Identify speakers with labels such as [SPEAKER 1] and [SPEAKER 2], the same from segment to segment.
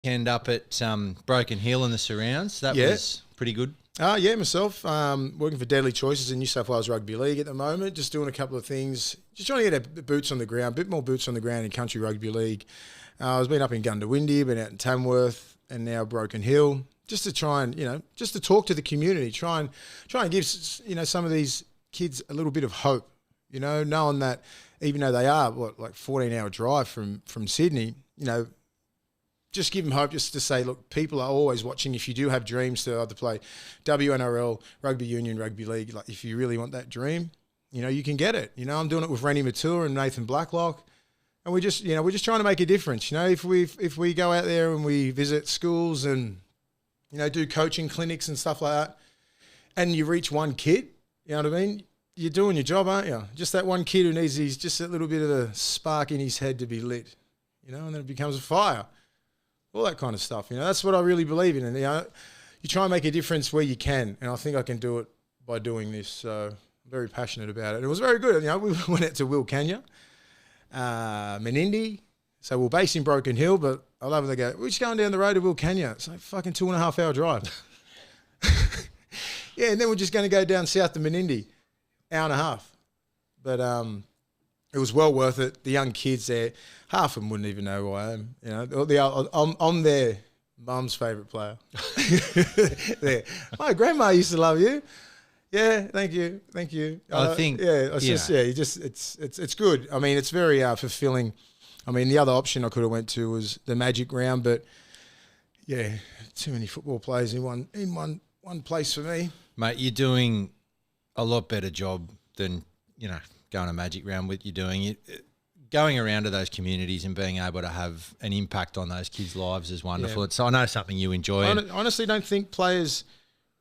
[SPEAKER 1] End up at Broken Hill and the surrounds. That was pretty good.
[SPEAKER 2] Yeah, myself. Working for Deadly Choices in New South Wales Rugby League at the moment. Just doing a couple of things. Just trying to get boots on the ground, a bit more boots on the ground in Country Rugby League. I was been up in Gundawindi, been out in Tamworth, and now Broken Hill. Just to try and, just to talk to the community. Try and give, some of these kids a little bit of hope. Knowing that even though they are, 14-hour drive from Sydney, just give them hope, just to say, look, people are always watching. If you do have dreams to either play WNRL, Rugby Union, Rugby League, like if you really want that dream, you can get it. I'm doing it with Rennie Matua and Nathan Blacklock. And we're just trying to make a difference. If we go out there and we visit schools and, do coaching clinics and stuff like that, and you reach one kid, you know what I mean? You're doing your job, aren't you? Just that one kid who needs just a little bit of a spark in his head to be lit, and then it becomes a fire. All that kind of stuff, that's what I really believe in. And, you try and make a difference where you can. And I think I can do it by doing this. So I'm very passionate about it. And it was very good. We went out to Wilcannia, Menindee. So we're based in Broken Hill, but I love it. They go, we're just going down the road to Wilcannia. It's like fucking 2.5 hour drive. Yeah, and then we're just going to go down south to Menindee, hour and a half. But it was well worth it. The young kids there, half of them wouldn't even know who I am. I'm their mum's favourite player. My grandma used to love you. Yeah, thank you.
[SPEAKER 1] I think.
[SPEAKER 2] Yeah, it's good. I mean, it's very fulfilling. I mean, the other option I could have went to was the Magic Round, but yeah, too many football players in one place for me.
[SPEAKER 1] Mate, you're doing a lot better job than going a Magic Round with you doing. Going around to those communities and being able to have an impact on those kids' lives is wonderful. Yeah. I know something you enjoy.
[SPEAKER 2] I honestly don't think players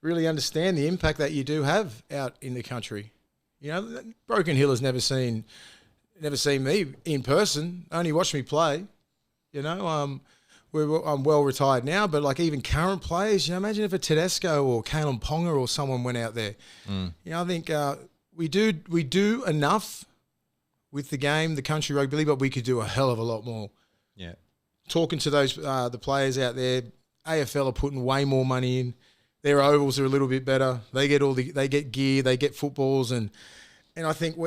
[SPEAKER 2] really understand the impact that you do have out in the country. Broken Hill has never seen me in person, only watched me play. I'm well retired now, but even current players, imagine if a Tedesco or Kalen Ponga or someone went out there. I think we do enough with the game, the country rugby league, but we could do a hell of a lot more.
[SPEAKER 1] Yeah.
[SPEAKER 2] Talking to those the players out there, AFL are putting way more money in. Their ovals are a little bit better. They get gear, they get footballs, and I think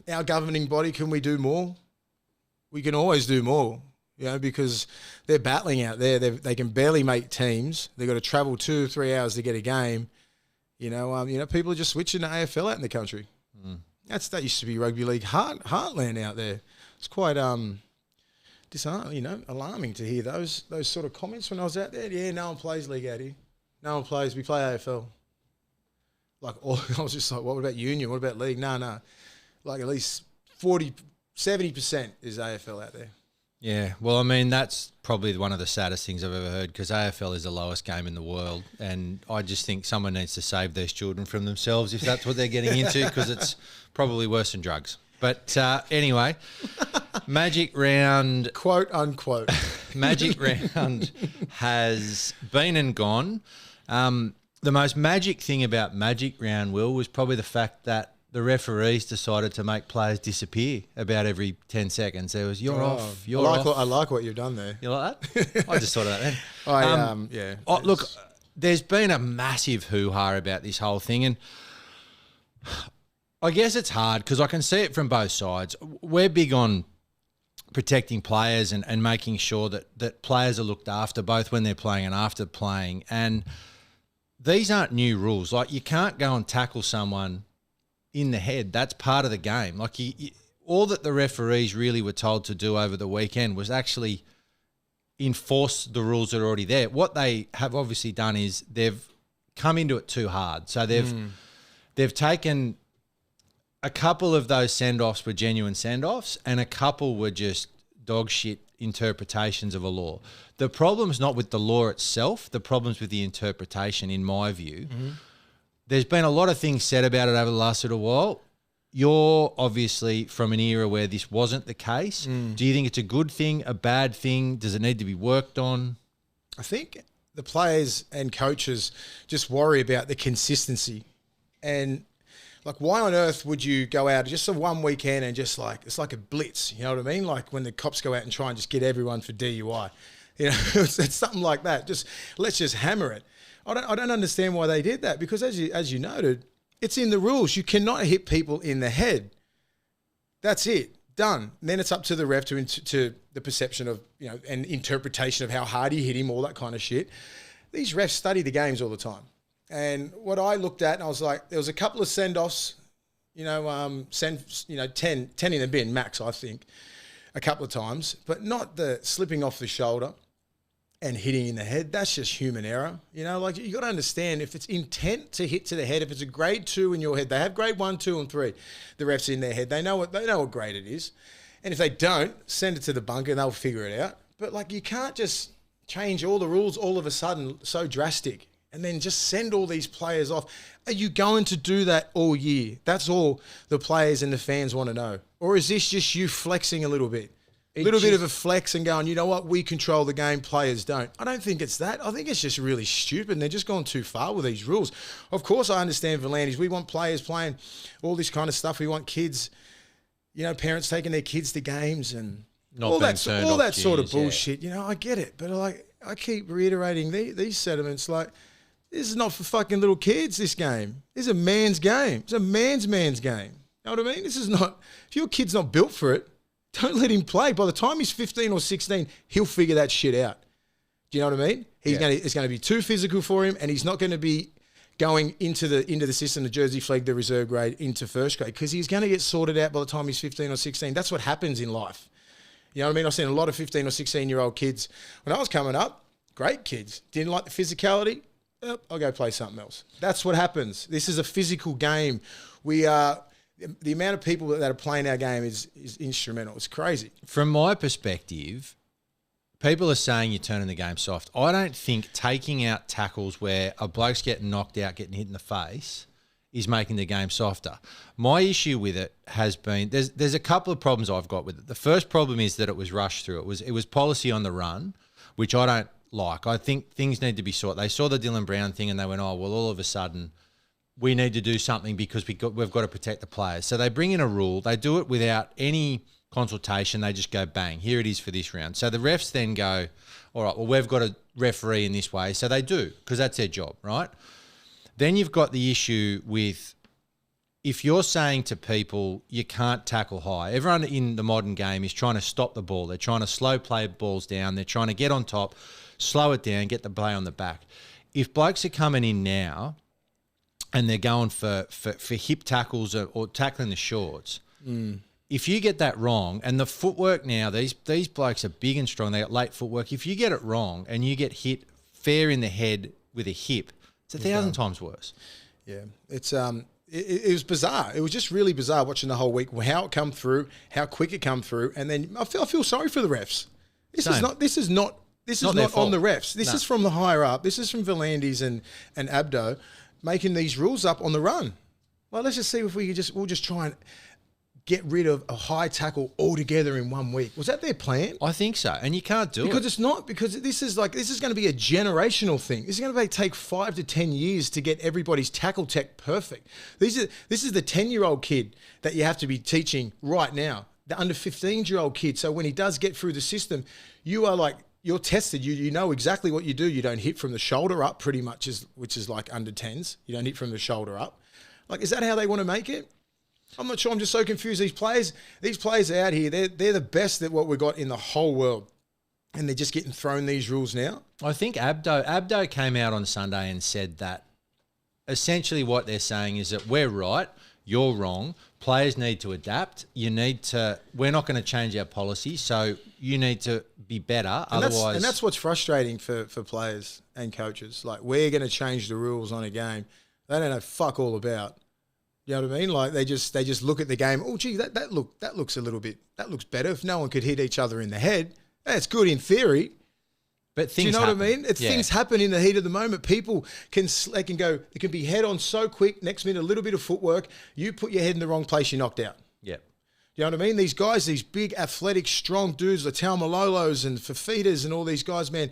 [SPEAKER 2] our governing body, can we do more? We can always do more, because they're battling out there. They can barely make teams. They've got to travel 2 or 3 hours to get a game. People are just switching to AFL out in the country. That used to be rugby league heartland out there. It's quite alarming to hear those sort of comments when I was out there. Yeah, no one plays league out here. No one plays. We play AFL. I was just like, what about union? What about league? No. At least 70% is AFL out there.
[SPEAKER 1] Yeah, well, I mean, that's probably one of the saddest things I've ever heard, because AFL is the lowest game in the world, and I just think someone needs to save these children from themselves if that's what they're getting into, because it's probably worse than drugs. But anyway, Magic Round...
[SPEAKER 2] quote, unquote.
[SPEAKER 1] Magic Round has been and gone. The most magic thing about Magic Round, Will, was probably the fact that the referees decided to make players disappear about every 10 seconds. There was, you're off.
[SPEAKER 2] I like what you've done there.
[SPEAKER 1] You like that? I just thought of that then.
[SPEAKER 2] Yeah.
[SPEAKER 1] Look, there's been a massive hoo-ha about this whole thing, and I guess it's hard because I can see it from both sides. We're big on protecting players and making sure that players are looked after, both when they're playing and after playing. And these aren't new rules. You can't go and tackle someone in the head. That's part of the game. All that the referees really were told to do over the weekend was actually enforce the rules that are already there. What they have obviously done is they've come into it too hard. So they've taken a couple of those send-offs were genuine send-offs, and a couple were just dog shit interpretations of a law. The problem's not with the law itself. The problem's with the interpretation, in my view. There's been a lot of things said about it over the last little while. You're obviously from an era where this wasn't the case. Do you think it's a good thing, a bad thing? Does it need to be worked on?
[SPEAKER 2] I think the players and coaches just worry about the consistency. And why on earth would you go out just for one weekend and just it's like a blitz, you know what I mean? Like when the cops go out and try and just get everyone for DUI. You know, it's something like that. Let's just hammer it. I don't understand why they did that, because as you noted, it's in the rules. You cannot hit people in the head. That's it. Done. And then it's up to the ref to the perception of, and interpretation of how hard he hit him, all that kind of shit. These refs study the games all the time. And what I looked at, and I was like, there was a couple of send-offs, 10 in the bin, max, I think, a couple of times, but not the slipping off the shoulder and hitting in the head. That's just human error. You got to understand, if it's intent to hit to the head, if it's a grade 2 in your head, they have grade 1, 2, and 3. The refs in their head, they know what grade it is. And if they don't, send it to the bunker and they'll figure it out. But you can't just change all the rules all of a sudden so drastic and then just send all these players off. Are you going to do that all year? That's all the players and the fans want to know. Or is this just you flexing a little bit? A little bit of a flex and going, you know what, we control the game, players don't. I don't think it's that. I think it's just really stupid, and they're just gone too far with these rules. Of course, I understand Volandis. We want players playing all this kind of stuff. We want kids, parents taking their kids to games and all that sort of bullshit. Yeah. I get it. But I keep reiterating these sentiments like, this is not for fucking little kids, this game. This is a man's game. It's a man's game. You know what I mean? This is not, if your kid's not built for it, don't let him play. By the time he's 15 or 16, he'll figure that shit out. Do you know what I mean? It's going to be too physical for him, and he's not going to be going into the system, the Jersey flag, the reserve grade, into first grade, because he's going to get sorted out by the time he's 15 or 16. That's what happens in life. You know what I mean? I've seen a lot of 15 or 16-year-old kids. When I was coming up, great kids. Didn't like the physicality. I'll go play something else. That's what happens. This is a physical game. The amount of people that are playing our game is instrumental. It's crazy.
[SPEAKER 1] From my perspective, people are saying you're turning the game soft. I don't think taking out tackles where a bloke's getting knocked out, getting hit in the face, is making the game softer. My issue with it has been, there's a couple of problems I've got with it. The first problem is that it was rushed through. It was policy on the run, which I don't like. I think things need to be sorted. They saw the Dylan Brown thing and they went, oh, well, all of a sudden we need to do something because we've got to protect the players. So they bring in a rule. They do it without any consultation. They just go, bang, here it is for this round. So the refs then go, all right, well, we've got a referee in this way. So they do, because that's their job, right? Then you've got the issue with, if you're saying to people you can't tackle high, everyone in the modern game is trying to stop the ball. They're trying to slow play balls down. They're trying to get on top, slow it down, get the play on the back. If blokes are coming in now and they're going for hip tackles or tackling the shorts, if you get that wrong, and the footwork now, these blokes are big and strong, they got late footwork. If you get it wrong and you get hit fair in the head with a hip, it's 1,000 times worse. Yeah,
[SPEAKER 2] it's it was bizarre. It was just really bizarre watching the whole week, how it come through, how quick it come through, and then I feel sorry for the refs. This is not on the refs. This is from the higher up. This is from Volandis and Abdo making these rules up on the run. Well, let's just see if we'll just try and get rid of a high tackle altogether in 1 week. Was that their plan?
[SPEAKER 1] I think so, and you can't do it.
[SPEAKER 2] Because it's not, because this is going to be a generational thing. This is going to take 5 to 10 years to get everybody's tackle tech perfect. This is the 10-year-old kid that you have to be teaching right now, the under 15-year-old kid. So when he does get through the system, you're tested. You know exactly what you do. You don't hit from the shoulder up pretty much, which is like under 10s. You don't hit from the shoulder up. Is that how they want to make it? I'm not sure. I'm just so confused. These players out here, they're the best at what we've got in the whole world. And they're just getting thrown these rules now.
[SPEAKER 1] I think Abdo came out on Sunday and said that essentially what they're saying is that we're right, you're wrong. Players need to adapt. We're not going to change our policy, so you need to be better.
[SPEAKER 2] And that's what's frustrating for players and coaches. We're going to change the rules on a game they don't know fuck all about. You know what I mean? They just look at the game. Oh, gee, that looks a little bit. That looks better. If no one could hit each other in the head, that's good in theory.
[SPEAKER 1] But things,
[SPEAKER 2] do you know
[SPEAKER 1] happen.
[SPEAKER 2] What I mean? Things happen in the heat of the moment. People can be head on so quick. Next minute, a little bit of footwork. You put your head in the wrong place, you're knocked out.
[SPEAKER 1] Yeah.
[SPEAKER 2] You know what I mean? These guys, these big, athletic, strong dudes, the Taumalolos and Fafitas and all these guys, man.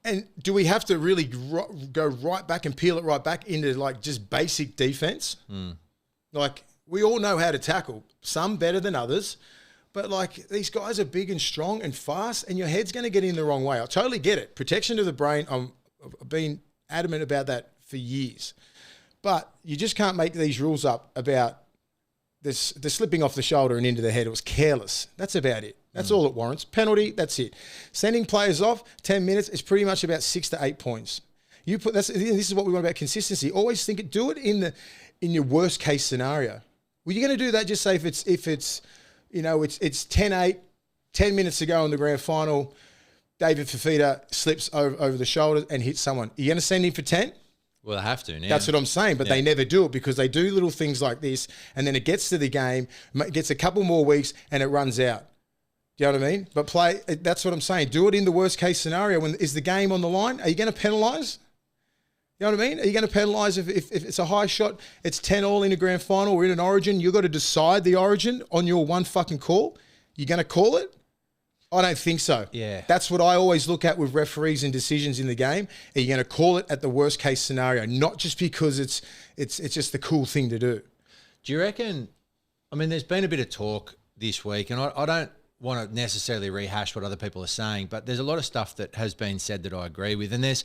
[SPEAKER 2] And do we have to really go right back and peel it right back into just basic defense? We all know how to tackle, some better than others, But like these guys are big and strong and fast, and your head's going to get in the wrong way. I totally get it. Protection of the brain. I've been adamant about that for years. But you just can't make these rules up about this, the slipping off the shoulder and into the head. It was careless. That's about it. That's all it warrants. Penalty, that's it. Sending players off, 10 minutes is pretty much about 6 to 8 points. This is what we want about consistency. Always do it in your worst case scenario. Well, you're going to do that, just say if it's 10-8, 10 minutes to go in the grand final, David Fafita slips over the shoulder and hits someone. Are you going to send him for 10?
[SPEAKER 1] Well, I have to now.
[SPEAKER 2] That's what I'm saying, but they never do it because they do little things like this, and then it gets to the game, gets a couple more weeks, and it runs out. Do you know what I mean? But that's what I'm saying. Do it in the worst case scenario. Is the game on the line? Are you going to penalise? You know what I mean? Are you going to penalise if it's a high shot, it's 10-all in a grand final, we're in an origin, you've got to decide the origin on your one fucking call? You're going to call it? I don't think so.
[SPEAKER 1] Yeah.
[SPEAKER 2] That's what I always look at with referees and decisions in the game. Are you going to call it at the worst case scenario, not just because it's just the cool thing to do?
[SPEAKER 1] Do you reckon, I mean, there's been a bit of talk this week, and I don't want to necessarily rehash what other people are saying, but there's a lot of stuff that has been said that I agree with, and this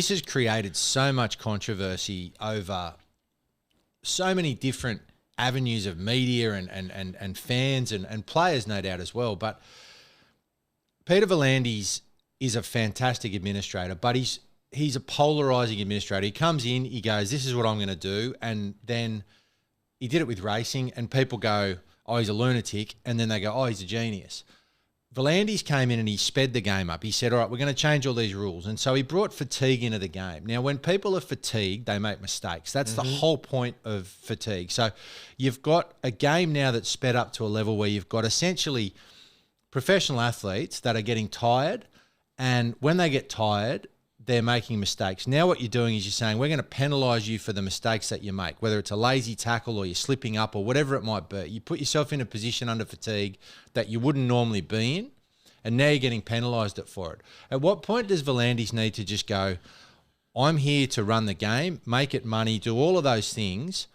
[SPEAKER 1] has created so much controversy over so many different avenues of media and fans and players, no doubt, as well. But Peter V'landys is a fantastic administrator, but he's a polarising administrator. He comes in, he goes, this is what I'm going to do, and then he did it with racing, and people go, oh, he's a lunatic, and then they go, oh, he's a genius. V'landys came in and he sped the game up. He said, all right, we're going to change all these rules. And so he brought fatigue into the game. Now, when people are fatigued, they make mistakes. That's the whole point of fatigue. So you've got a game now that's sped up to a level where you've got essentially professional athletes that are getting tired, and when they get tired, they're making mistakes. Now what you're doing is you're saying, we're going to penalise you for the mistakes that you make, whether it's a lazy tackle or you're slipping up or whatever it might be. You put yourself in a position under fatigue that you wouldn't normally be in, and now you're getting penalised for it. At what point does V'landys need to just go, I'm here to run the game, make it money, do all of those things?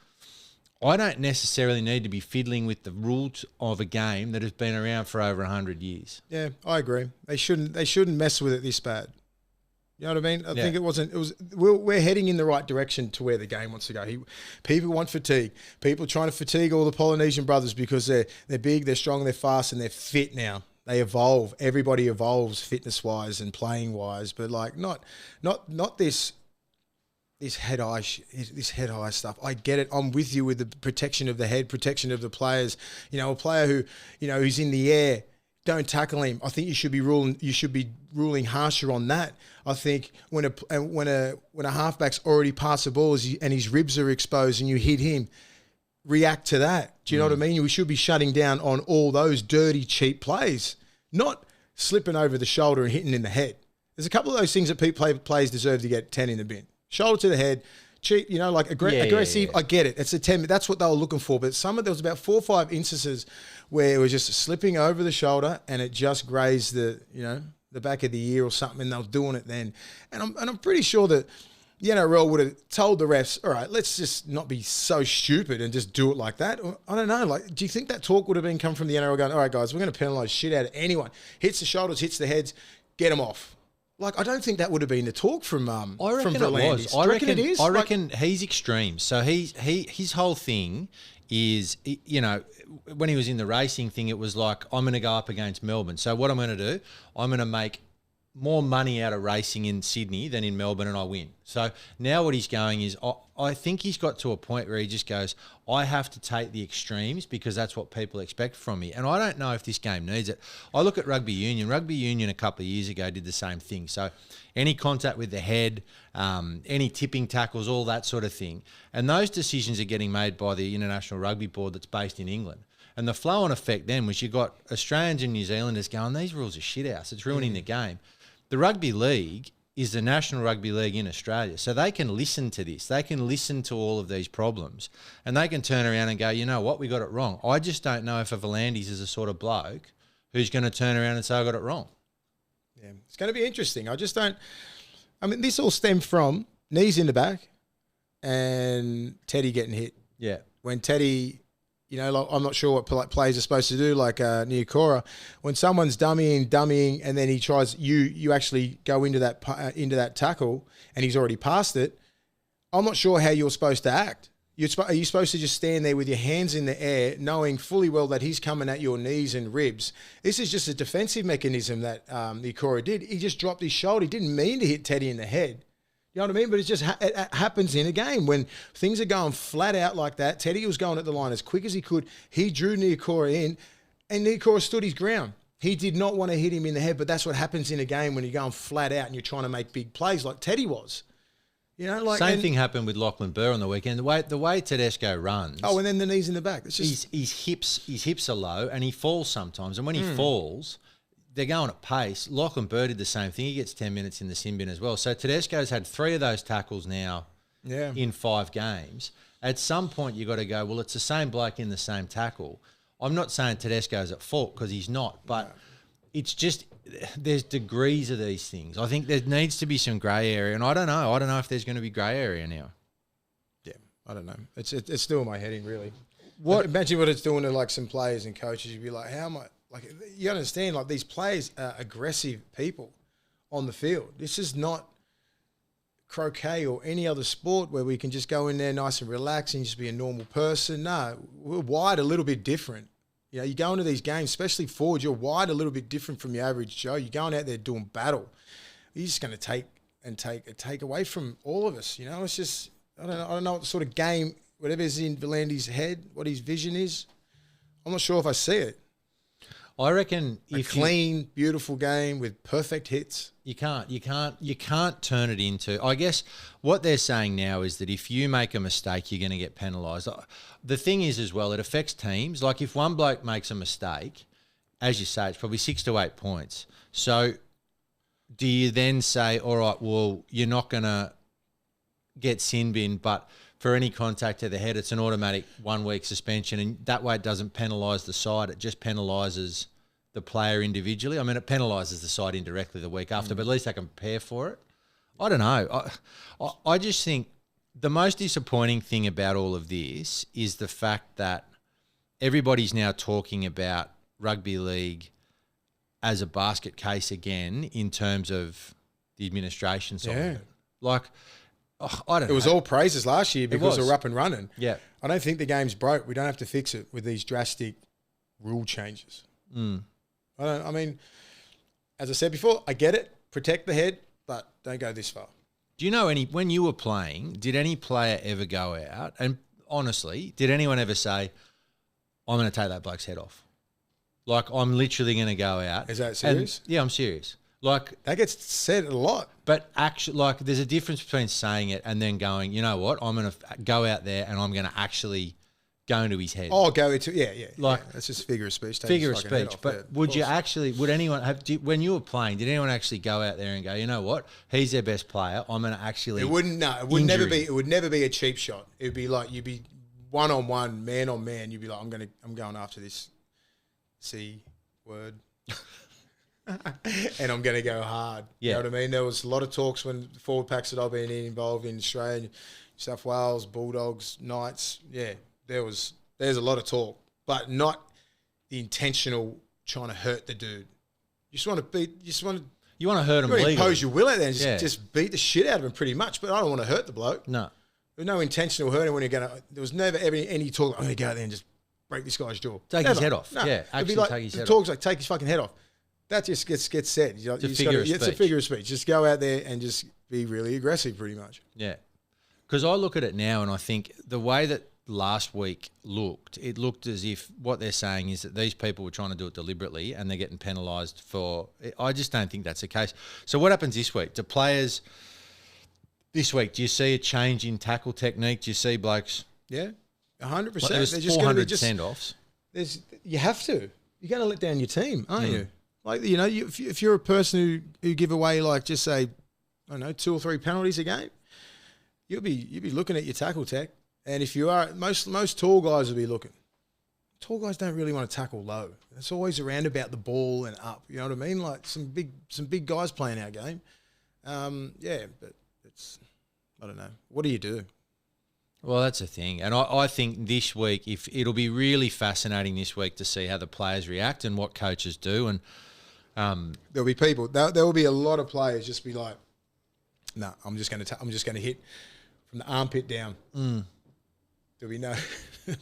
[SPEAKER 1] I don't necessarily need to be fiddling with the rules of a game that has been around for over 100 years.
[SPEAKER 2] Yeah, I agree. They shouldn't mess with it this bad. You know what I mean? I think we're heading in the right direction to where the game wants to go. People want fatigue. People are trying to fatigue all the Polynesian brothers because they're big, they're strong, they're fast, and they're fit now. They evolve. Everybody evolves fitness-wise and playing-wise, but like not this head high stuff. I get it. I'm with you with the protection of the head, protection of the players. You know, a player who, who's in the air, don't tackle him. I think you should be ruling harsher on that. I think when a halfback's already passed the ball and his ribs are exposed and you hit him, react to that. Do you know what I mean? We should be shutting down on all those dirty, cheap plays, not slipping over the shoulder and hitting in the head. There's a couple of those things that players deserve to get 10 in the bin. Shoulder to the head, cheap, aggressive. Yeah. I get it. It's a 10. That's what they were looking for. But there was about 4 or 5 instances where it was just slipping over the shoulder and it just grazed the back of the ear or something, and they were doing it then. And I'm pretty sure that the NRL would have told the refs, all right, let's just not be so stupid and just do it like that. I don't know. Like, do you think that talk would have been come from the NRL going, all right, guys, we're going to penalise shit out of anyone. Hits the shoulders, hits the heads, get them off. Like, I don't think that would have been the talk from V'landys.
[SPEAKER 1] I reckon
[SPEAKER 2] it is.
[SPEAKER 1] I reckon he's extreme. So his whole thing is, when he was in the racing thing, it was like, I'm going to go up against Melbourne. So what I'm going to do, I'm going to make more money out of racing in Sydney than in Melbourne, and I win. So now what he's going is, I think he's got to a point where he just goes, I have to take the extremes because that's what people expect from me. And I don't know if this game needs it. I look at rugby union. Rugby union a couple of years ago did the same thing. So any contact with the head, any tipping tackles, all that sort of thing. And those decisions are getting made by the International Rugby Board that's based in England. And the flow-on effect then was you got Australians and New Zealanders going, these rules are shit house. It's ruining the game. The rugby league is the National Rugby League in Australia. So they can listen to this. They can listen to all of these problems and they can turn around and go, you know what, we got it wrong. I just don't know if a V'landys is the sort of bloke who's going to turn around and say, I got it wrong.
[SPEAKER 2] Yeah, it's going to be interesting. This all stemmed from knees in the back and Teddy getting hit.
[SPEAKER 1] Yeah.
[SPEAKER 2] When Teddy, You know, like, I'm not sure what players are supposed to do, like Niokora. When someone's dummying, and then he tries, you actually go into that tackle, and he's already passed it. I'm not sure how you're supposed to act. Are you supposed to just stand there with your hands in the air, knowing fully well that he's coming at your knees and ribs? This is just a defensive mechanism that Niokora did. He just dropped his shoulder. He didn't mean to hit Teddy in the head. You know what I mean? But it just it happens in a game when things are going flat out like that. Teddy was going at the line as quick as he could. He drew Niokora in, and Niokora stood his ground. He did not want to hit him in the head, but that's what happens in a game when you're going flat out and you're trying to make big plays like Teddy was. You know, like
[SPEAKER 1] same thing happened with Lachlan Burr on the weekend. The way Tedesco runs.
[SPEAKER 2] Oh, and then the knees in the back. It's just
[SPEAKER 1] his hips are low, and he falls sometimes. And when he falls, they're going at pace. Lachlan Burr did the same thing. He gets 10 minutes in the sin bin as well. So Tedesco's had 3 of those tackles now in 5 games. At some point, you've got to go, well, it's the same bloke in the same tackle. I'm not saying Tedesco's at fault because he's not, but it's just there's degrees of these things. I think there needs to be some grey area, and I don't know. I don't know if there's going to be grey area now.
[SPEAKER 2] Yeah, I don't know. It's still in my head, really. Imagine what it's doing to like some players and coaches. You'd be like, how am I? Like, you understand, like, these players are aggressive people on the field. This is not croquet or any other sport where we can just go in there nice and relax and just be a normal person. No, we're wired a little bit different. You know, you go into these games, especially forward, you're wired a little bit different from your average Joe. You're going out there doing battle. You're just going to take away from all of us. You know, it's just, I don't know what sort of game, whatever is in Volandi's head, what his vision is. I'm not sure if I see it.
[SPEAKER 1] I reckon
[SPEAKER 2] a clean, beautiful game with perfect hits.
[SPEAKER 1] You can't turn it into. I guess what they're saying now is that if you make a mistake, you're going to get penalised. The thing is as well, it affects teams. Like if one bloke makes a mistake, as you say, it's probably 6 to 8 points. So do you then say, all right, well, you're not going to get sin bin, but for any contact to the head, it's an automatic 1 week suspension, and that way it doesn't penalise the side. It just penalises the player individually. I mean, it penalises the side indirectly the week after, but at least they can prepare for it. I don't know. I just think the most disappointing thing about all of this is the fact that everybody's now talking about rugby league as a basket case again in terms of the administration side of it. Like, I don't know.
[SPEAKER 2] It was all praises last year because we're up and running.
[SPEAKER 1] Yeah.
[SPEAKER 2] I don't think the game's broke. We don't have to fix it with these drastic rule changes. I mean, as I said before, I get it. Protect the head, but don't go this far.
[SPEAKER 1] Do you know when you were playing, did any player ever go out? And honestly, did anyone ever say, I'm going to take that bloke's head off? Like, I'm literally going to go out.
[SPEAKER 2] Is that serious?
[SPEAKER 1] Yeah, I'm serious. Like,
[SPEAKER 2] that gets said a lot.
[SPEAKER 1] But actually, like, there's a difference between saying it and then going, you know what, I'm going to go out there and I'm going to actually go into his head.
[SPEAKER 2] Oh, go into,
[SPEAKER 1] Like,
[SPEAKER 2] that's just figure of speech.
[SPEAKER 1] Figure of speech. But would anyone when you were playing, did anyone actually go out there and go, you know what, he's their best player, I'm going to actually.
[SPEAKER 2] It would never be a cheap shot. It would be like, you'd be one-on-one, man-on-man. You'd be like, I'm going after this C word. And I'm going to go hard.
[SPEAKER 1] Yeah.
[SPEAKER 2] You know what I mean? There was a lot of talks when the forward packs that I've been involved in Australia, New South Wales, Bulldogs, Knights. Yeah, there's a lot of talk, but not the intentional trying to hurt the dude. You just want to hurt him legally. Impose your will out there and just beat the shit out of him pretty much, but I don't want to hurt the bloke.
[SPEAKER 1] No.
[SPEAKER 2] There's no intentional hurting when you're going to, there was never ever any talk, I'm going to go out there and just break this guy's jaw.
[SPEAKER 1] Take his head off.
[SPEAKER 2] No.
[SPEAKER 1] Yeah, actually
[SPEAKER 2] like,
[SPEAKER 1] take his head off.
[SPEAKER 2] The talk's like, take his fucking head off. That just gets said. It's a figure of speech. Just go out there and just be really aggressive pretty much.
[SPEAKER 1] Yeah. Because I look at it now and I think the way that last week it looked as if what they're saying is that these people were trying to do it deliberately and they're getting penalised for – I just don't think that's the case. So what happens this week? Do players this week, do you see a change in tackle technique? Do you see blokes –
[SPEAKER 2] Yeah, 100%.
[SPEAKER 1] Like there's 400 send-offs.
[SPEAKER 2] You have to. You're going to let down your team, aren't you? Like, you know, if you're a person who give away, like, just say, I don't know, 2 or 3 penalties a game, you'll be looking at your tackle tech. And if you are, most tall guys will be looking. Tall guys don't really want to tackle low. It's always around about the ball and up. You know what I mean? Like some big guys playing our game. But it's, I don't know. What do you do?
[SPEAKER 1] Well, that's the thing. And I think this week, if it'll be really fascinating this week to see how the players react and what coaches do. And
[SPEAKER 2] there'll be people. There will be a lot of players just be like, "No, I'm just going to hit from the armpit down." There'll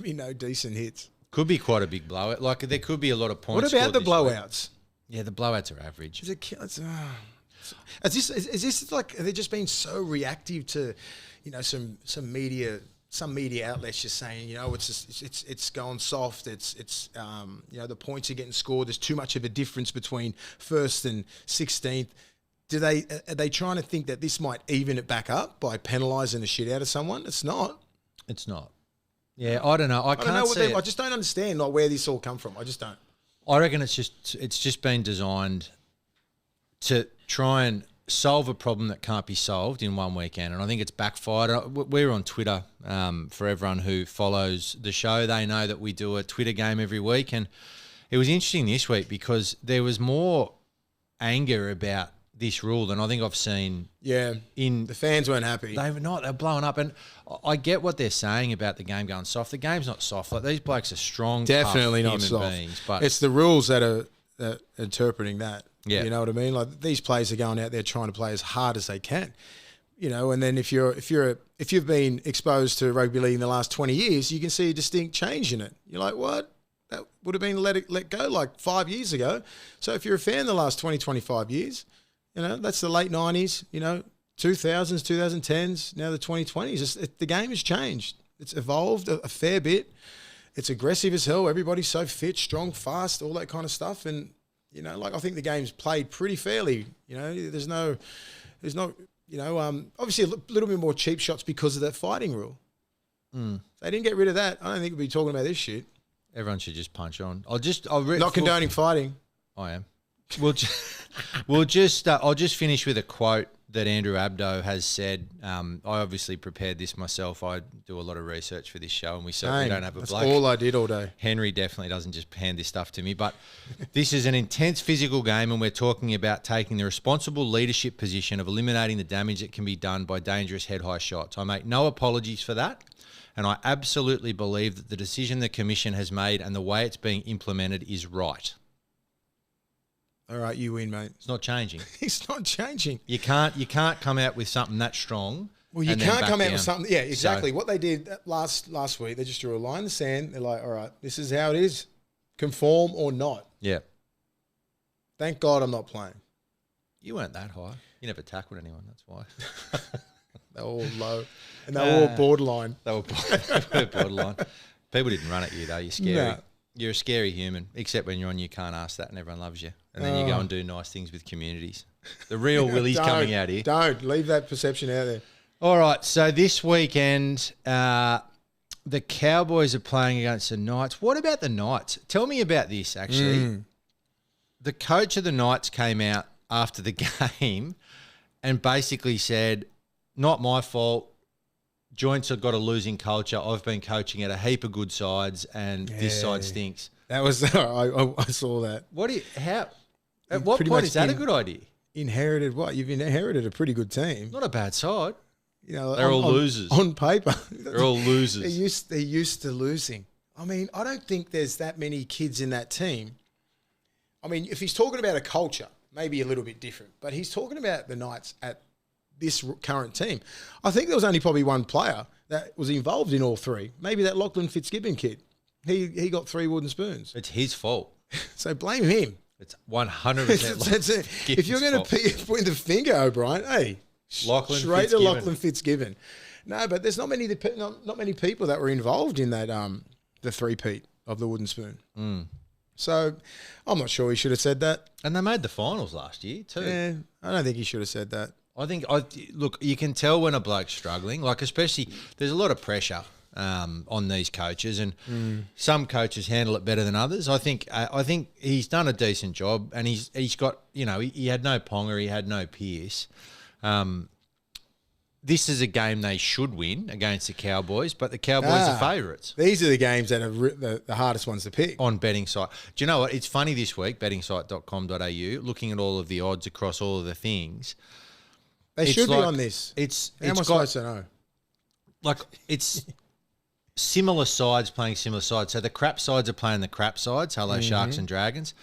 [SPEAKER 2] be no decent hits.
[SPEAKER 1] Could be quite a big blowout. Like there could be a lot of points.
[SPEAKER 2] What about the blowouts?
[SPEAKER 1] Yeah, the blowouts are average.
[SPEAKER 2] Is this like, have they just been so reactive to, some media outlets just saying, it's going soft. It's the points are getting scored. There's too much of a difference between first and 16th. Are they trying to think that this might even it back up by penalising the shit out of someone? It's not.
[SPEAKER 1] It's not. Yeah, I don't know. I
[SPEAKER 2] just don't understand where this all come from. I just don't.
[SPEAKER 1] I reckon it's just been designed to try and solve a problem that can't be solved in one weekend, and I think it's backfired. We're on Twitter. For everyone who follows the show, they know that we do a Twitter game every week, and it was interesting this week because there was more anger about this rule than I think I've seen.
[SPEAKER 2] Yeah, the fans weren't happy.
[SPEAKER 1] They were not. They're blowing up, and I get what they're saying about the game going soft. The game's not soft. Like these blokes are strong,
[SPEAKER 2] definitely
[SPEAKER 1] tough
[SPEAKER 2] not
[SPEAKER 1] human
[SPEAKER 2] soft.
[SPEAKER 1] beings. But
[SPEAKER 2] it's the rules that are interpreting that.
[SPEAKER 1] Yeah,
[SPEAKER 2] you know what I mean. Like these players are going out there trying to play as hard as they can. And then if you've been exposed to rugby league in the last 20 years, you can see a distinct change in it. You're like, what? That would have been let go like 5 years ago. So if you're a fan the last 20, 25 years. That's the late 90s, 2000s, 2010s, now the 2020s. The game has changed. It's evolved a fair bit. It's aggressive as hell. Everybody's so fit, strong, fast, all that kind of stuff. And, I think the game's played pretty fairly. There's not, obviously a little bit more cheap shots because of that fighting rule. If they didn't get rid of that, I don't think we'd be talking about this shit.
[SPEAKER 1] Everyone should just punch on.
[SPEAKER 2] Not condoning fighting.
[SPEAKER 1] I am. I'll just finish with a quote that Andrew Abdo has said. I obviously prepared this myself. I do a lot of research for this show, and we certainly don't have a bloke.
[SPEAKER 2] That's all I did all day.
[SPEAKER 1] Henry definitely doesn't just hand this stuff to me. But this is an intense physical game, and we're talking about taking the responsible leadership position of eliminating the damage that can be done by dangerous head-high shots. I make no apologies for that, and I absolutely believe that the decision the Commission has made and the way it's being implemented is right.
[SPEAKER 2] All right, you win, mate.
[SPEAKER 1] It's not changing.
[SPEAKER 2] It's not changing.
[SPEAKER 1] You can't come out with something that strong.
[SPEAKER 2] Well, you can't come out with something. Yeah, exactly. So, what they did last week, they just drew a line in the sand. They're like, all right, this is how it is. Conform or not.
[SPEAKER 1] Yeah.
[SPEAKER 2] Thank God I'm not playing.
[SPEAKER 1] You weren't that high. You never tackled anyone. That's why.
[SPEAKER 2] They were all low, and they were all borderline.
[SPEAKER 1] They were borderline. People didn't run at you though. You're scary. No. You're a scary human, except when you're on You Can't Ask That and everyone loves you. And then you go and do nice things with communities. The real Willie's coming out here.
[SPEAKER 2] Don't. Leave that perception out there.
[SPEAKER 1] All right, so this weekend, the Cowboys are playing against the Knights. What about the Knights? Tell me about this, actually. The coach of the Knights came out after the game and basically said, not my fault. Joints have got a losing culture. I've been coaching at a heap of good sides, and this side stinks.
[SPEAKER 2] That was I saw that.
[SPEAKER 1] At what point is that a good idea?
[SPEAKER 2] Inherited what? You've inherited a pretty good team.
[SPEAKER 1] Not a bad side.
[SPEAKER 2] They're
[SPEAKER 1] all losers
[SPEAKER 2] on paper.
[SPEAKER 1] They're all losers.
[SPEAKER 2] They're used to losing. I mean, I don't think there's that many kids in that team. I mean, if he's talking about a culture, maybe a little bit different. But he's talking about the Knights at this current team. I think there was only probably one player that was involved in all three. Maybe that Lachlan Fitzgibbon kid. He got 3 wooden spoons.
[SPEAKER 1] It's his fault.
[SPEAKER 2] So blame him.
[SPEAKER 1] It's 100%.
[SPEAKER 2] If you're going to point the finger, O'Brien, hey, straight to Lachlan Fitzgibbon. No, but there's not many people that were involved in that the three-peat of the wooden spoon. So I'm not sure he should have said that.
[SPEAKER 1] And they made the finals last year too.
[SPEAKER 2] Yeah, I don't think he should have said that.
[SPEAKER 1] Look, you can tell when a bloke's struggling, like especially there's a lot of pressure on these coaches, and some coaches handle it better than others. I think he's done a decent job, and he's got, he had no Ponga, he had no Pearce. This is a game they should win against the Cowboys, but the Cowboys are favourites.
[SPEAKER 2] These are the games that are the hardest ones to pick.
[SPEAKER 1] On betting site. Do you know what? It's funny this week, bettingsite.com.au, looking at all of the odds across all of the things.
[SPEAKER 2] They should be on this.
[SPEAKER 1] How
[SPEAKER 2] am I supposed to know?
[SPEAKER 1] like it's similar sides playing similar sides. So the crap sides are playing the crap sides. Hello, Sharks and Dragons.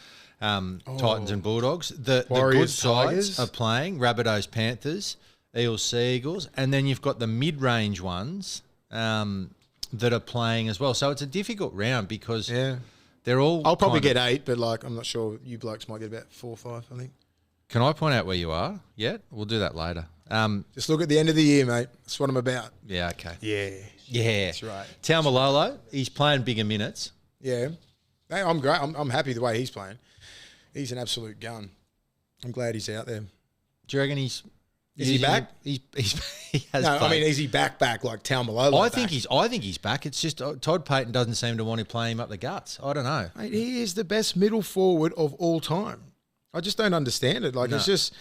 [SPEAKER 1] Titans and Bulldogs. The good sides
[SPEAKER 2] Tigers.
[SPEAKER 1] are playing Rabbitohs, Panthers, Eels, Sea Eagles, and then you've got the mid-range ones that are playing as well. So it's a difficult round because they're all.
[SPEAKER 2] I'll probably get 8, but like I'm not sure. You blokes might get about 4 or 5. I think.
[SPEAKER 1] Can I point out where you are yet? We'll do that later.
[SPEAKER 2] Just look at the end of the year, mate. That's what I'm about.
[SPEAKER 1] Yeah. Okay.
[SPEAKER 2] Yeah, that's right.
[SPEAKER 1] Taumalolo, he's playing bigger minutes.
[SPEAKER 2] Yeah, hey, I'm great. I'm happy the way he's playing. He's an absolute gun. I'm glad he's out there.
[SPEAKER 1] Do you reckon he's?
[SPEAKER 2] Is he back?
[SPEAKER 1] He has.
[SPEAKER 2] No,
[SPEAKER 1] played.
[SPEAKER 2] I mean, is he back like Taumalolo?
[SPEAKER 1] I think he's back. It's just Todd Payton doesn't seem to want to play him up the guts. I don't know.
[SPEAKER 2] Mate, he is the best middle forward of all time. I just don't understand it. Like it's just.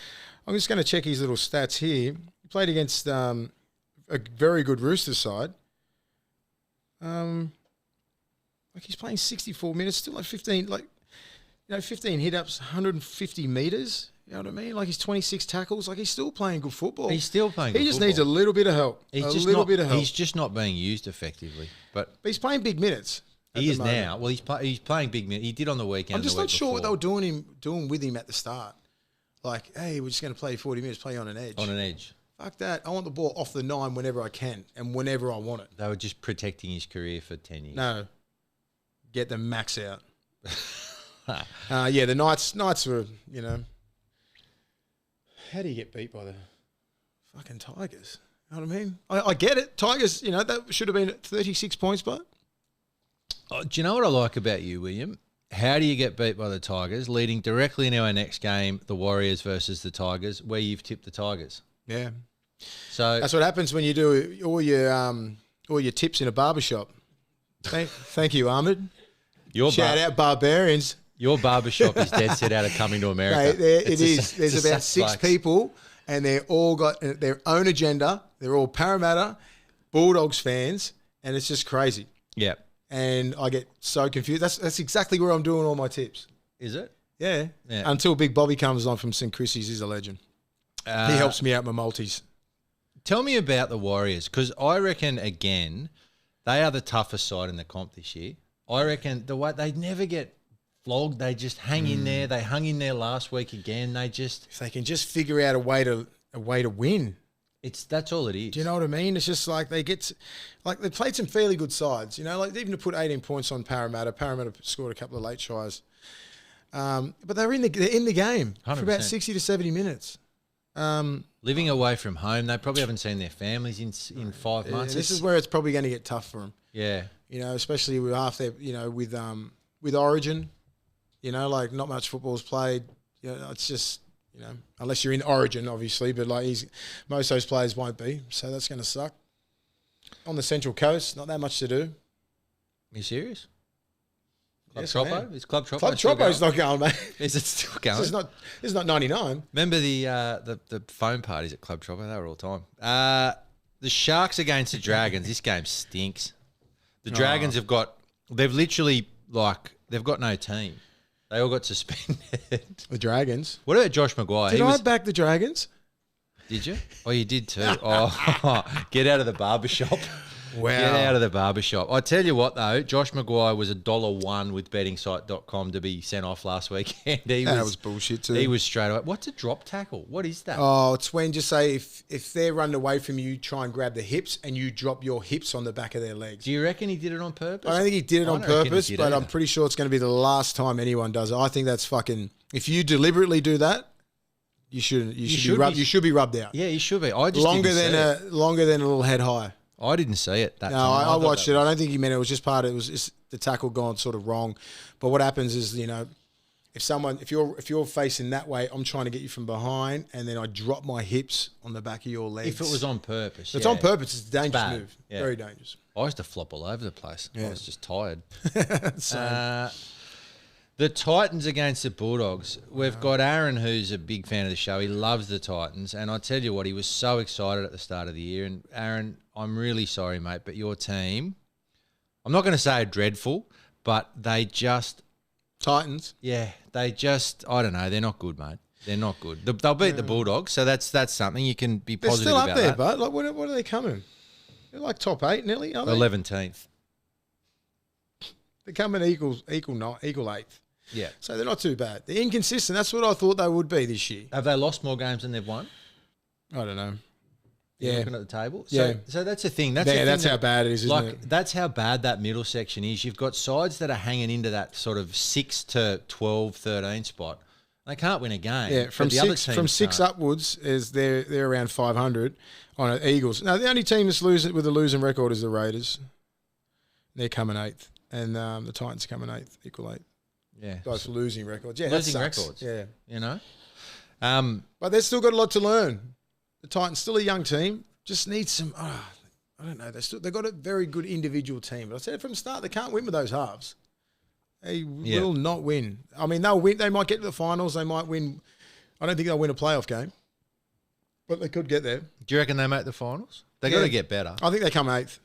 [SPEAKER 2] I'm just going to check his little stats here. He played against a very good Roosters side. Like he's playing 64 minutes, still like 15, 15 hit ups, 150 meters. You know what I mean? Like he's 26 tackles. Like he's still playing good football.
[SPEAKER 1] He's still playing.
[SPEAKER 2] He just needs a little bit of help. He's
[SPEAKER 1] just not being used effectively. But
[SPEAKER 2] he's playing big minutes.
[SPEAKER 1] He is now. Well, he's playing big minutes. He did on the weekend.
[SPEAKER 2] I'm just not sure what they were doing with him at the start. Like, hey, we're just going to play 40 minutes, play on an edge.
[SPEAKER 1] On an edge.
[SPEAKER 2] Fuck that. I want the ball off the 9 whenever I can and whenever I want it.
[SPEAKER 1] They were just protecting his career for 10 years.
[SPEAKER 2] No. Get the max out. The Knights were, how do you get beat by the fucking Tigers? You know what I mean? I get it. Tigers, that should have been at 36 points, but.
[SPEAKER 1] Oh, do you know what I like about you, William? How do you get beat by the Tigers, leading directly into our next game, the Warriors versus the Tigers, where you've tipped the Tigers?
[SPEAKER 2] Yeah.
[SPEAKER 1] So
[SPEAKER 2] that's what happens when you do all your tips in a barbershop. Thank you, Ahmed. Shout out Barbarians.
[SPEAKER 1] Your barbershop is dead set out of coming to America.
[SPEAKER 2] It is. There's about 6 people, and they're all got their own agenda. They're all Parramatta, Bulldogs fans, and it's just crazy.
[SPEAKER 1] Yeah.
[SPEAKER 2] And I get so confused. That's exactly where I'm doing all my tips.
[SPEAKER 1] Is it?
[SPEAKER 2] Yeah. Until Big Bobby comes on from St. Chrissy's, he's a legend. He helps me out with my multis.
[SPEAKER 1] Tell me about the Warriors, because I reckon, again, they are the toughest side in the comp this year. I reckon the way they never get flogged, they just hang in there. They hung in there last week again.
[SPEAKER 2] If they can just figure out a way to win.
[SPEAKER 1] That's all it is.
[SPEAKER 2] Do you know what I mean? It's just like they played some fairly good sides. Like even to put 18 points on Parramatta. Parramatta scored a couple of late tries, but they're in the game
[SPEAKER 1] 100%.
[SPEAKER 2] for about 60 to 70 minutes.
[SPEAKER 1] Living away from home, they probably haven't seen their families in 5 months.
[SPEAKER 2] This is where it's probably going to get tough for them.
[SPEAKER 1] Yeah,
[SPEAKER 2] especially with after with Origin, like not much football's played. It's just. Unless you're in Origin, obviously, but most of those players won't be, so that's going to suck. On the Central Coast, not that much to do.
[SPEAKER 1] Are you serious? Club
[SPEAKER 2] Yes,
[SPEAKER 1] Troppo?
[SPEAKER 2] man.
[SPEAKER 1] Is Club Troppo
[SPEAKER 2] Club
[SPEAKER 1] still
[SPEAKER 2] Troppo's
[SPEAKER 1] going?
[SPEAKER 2] not going, mate.
[SPEAKER 1] Is it still going?
[SPEAKER 2] This is not 99.
[SPEAKER 1] Remember the phone parties at Club Troppo? They were all time. The Sharks against the Dragons. This game stinks. The Dragons they've literally they've got no team. They all got suspended.
[SPEAKER 2] The Dragons.
[SPEAKER 1] What about Josh Maguire?
[SPEAKER 2] Did I back the Dragons?
[SPEAKER 1] Did you? Oh, you did too. Get out of the barbershop.
[SPEAKER 2] Wow.
[SPEAKER 1] Get out of the barbershop. I tell you what, though, Josh Maguire was $1 with bettingsite.com to be sent off last weekend.
[SPEAKER 2] That was bullshit too.
[SPEAKER 1] He was straight away. What's a drop tackle? What is that?
[SPEAKER 2] Oh, it's when just say if they're running away from you, try and grab the hips and you drop your hips on the back of their legs.
[SPEAKER 1] Do you reckon he did it on purpose?
[SPEAKER 2] I don't think he did it on purpose, but I'm pretty sure it's going to be the last time anyone does it. I think that's fucking. If you deliberately do that, you shouldn't. You should be rubbed out.
[SPEAKER 1] Yeah, you should be. I just
[SPEAKER 2] longer than a little head high.
[SPEAKER 1] I didn't see it that time.
[SPEAKER 2] I watched it. I don't think he meant it. It was just part of it. Was just the tackle gone sort of wrong. But what happens is, if you're facing that way, I'm trying to get you from behind, and then I drop my hips on the back of your legs.
[SPEAKER 1] If it was on purpose,
[SPEAKER 2] it's on purpose. It's a dangerous move.
[SPEAKER 1] Yeah.
[SPEAKER 2] Very dangerous.
[SPEAKER 1] I used to flop all over the place.
[SPEAKER 2] Yeah.
[SPEAKER 1] I was just tired. The Titans against the Bulldogs. We've got Aaron, who's a big fan of the show. He loves the Titans. And I tell you what, he was so excited at the start of the year. And Aaron, I'm really sorry, mate, but your team, I'm not going to say dreadful, but they just...
[SPEAKER 2] Titans?
[SPEAKER 1] Yeah, I don't know. They're not good, mate. They're not good. They'll beat the Bulldogs, so that's something you can be positive about.
[SPEAKER 2] They're still up there, but what are they coming? They're like top 8 nearly, aren't they?
[SPEAKER 1] 11th.
[SPEAKER 2] They come in equal 8th.
[SPEAKER 1] Yeah.
[SPEAKER 2] So they're not too bad. They're inconsistent. That's what I thought they would be this year.
[SPEAKER 1] Have they lost more games than they've won?
[SPEAKER 2] I don't know.
[SPEAKER 1] You're
[SPEAKER 2] Yeah.
[SPEAKER 1] looking at the table.
[SPEAKER 2] Yeah.
[SPEAKER 1] So that's the thing.
[SPEAKER 2] That's how bad it is, isn't it?
[SPEAKER 1] That's how bad that middle section is. You've got sides that are hanging into that sort of 6 to 12, 13 spot. They can't win a game.
[SPEAKER 2] Yeah,
[SPEAKER 1] but the other
[SPEAKER 2] from
[SPEAKER 1] teams
[SPEAKER 2] 6
[SPEAKER 1] can't.
[SPEAKER 2] upwards is they're around 500 on Eagles. Now the only team that's losing with a losing record is the Raiders. They're coming 8th, and the Titans are coming 8th, equal 8th.
[SPEAKER 1] Yeah.
[SPEAKER 2] Both losing records. Yeah,
[SPEAKER 1] Losing
[SPEAKER 2] that sucks.
[SPEAKER 1] records.
[SPEAKER 2] Yeah,
[SPEAKER 1] You know?
[SPEAKER 2] but they've still got a lot to learn. The Titans still a young team. Just need some. I don't know. They've got a very good individual team. But I said from the start they can't win with those halves. They will not win. I mean, they'll win. They might get to the finals. They might win. I don't think they'll win a playoff game, but they could get there.
[SPEAKER 1] Do you reckon they make the finals? They got to get better.
[SPEAKER 2] I think they come 8th.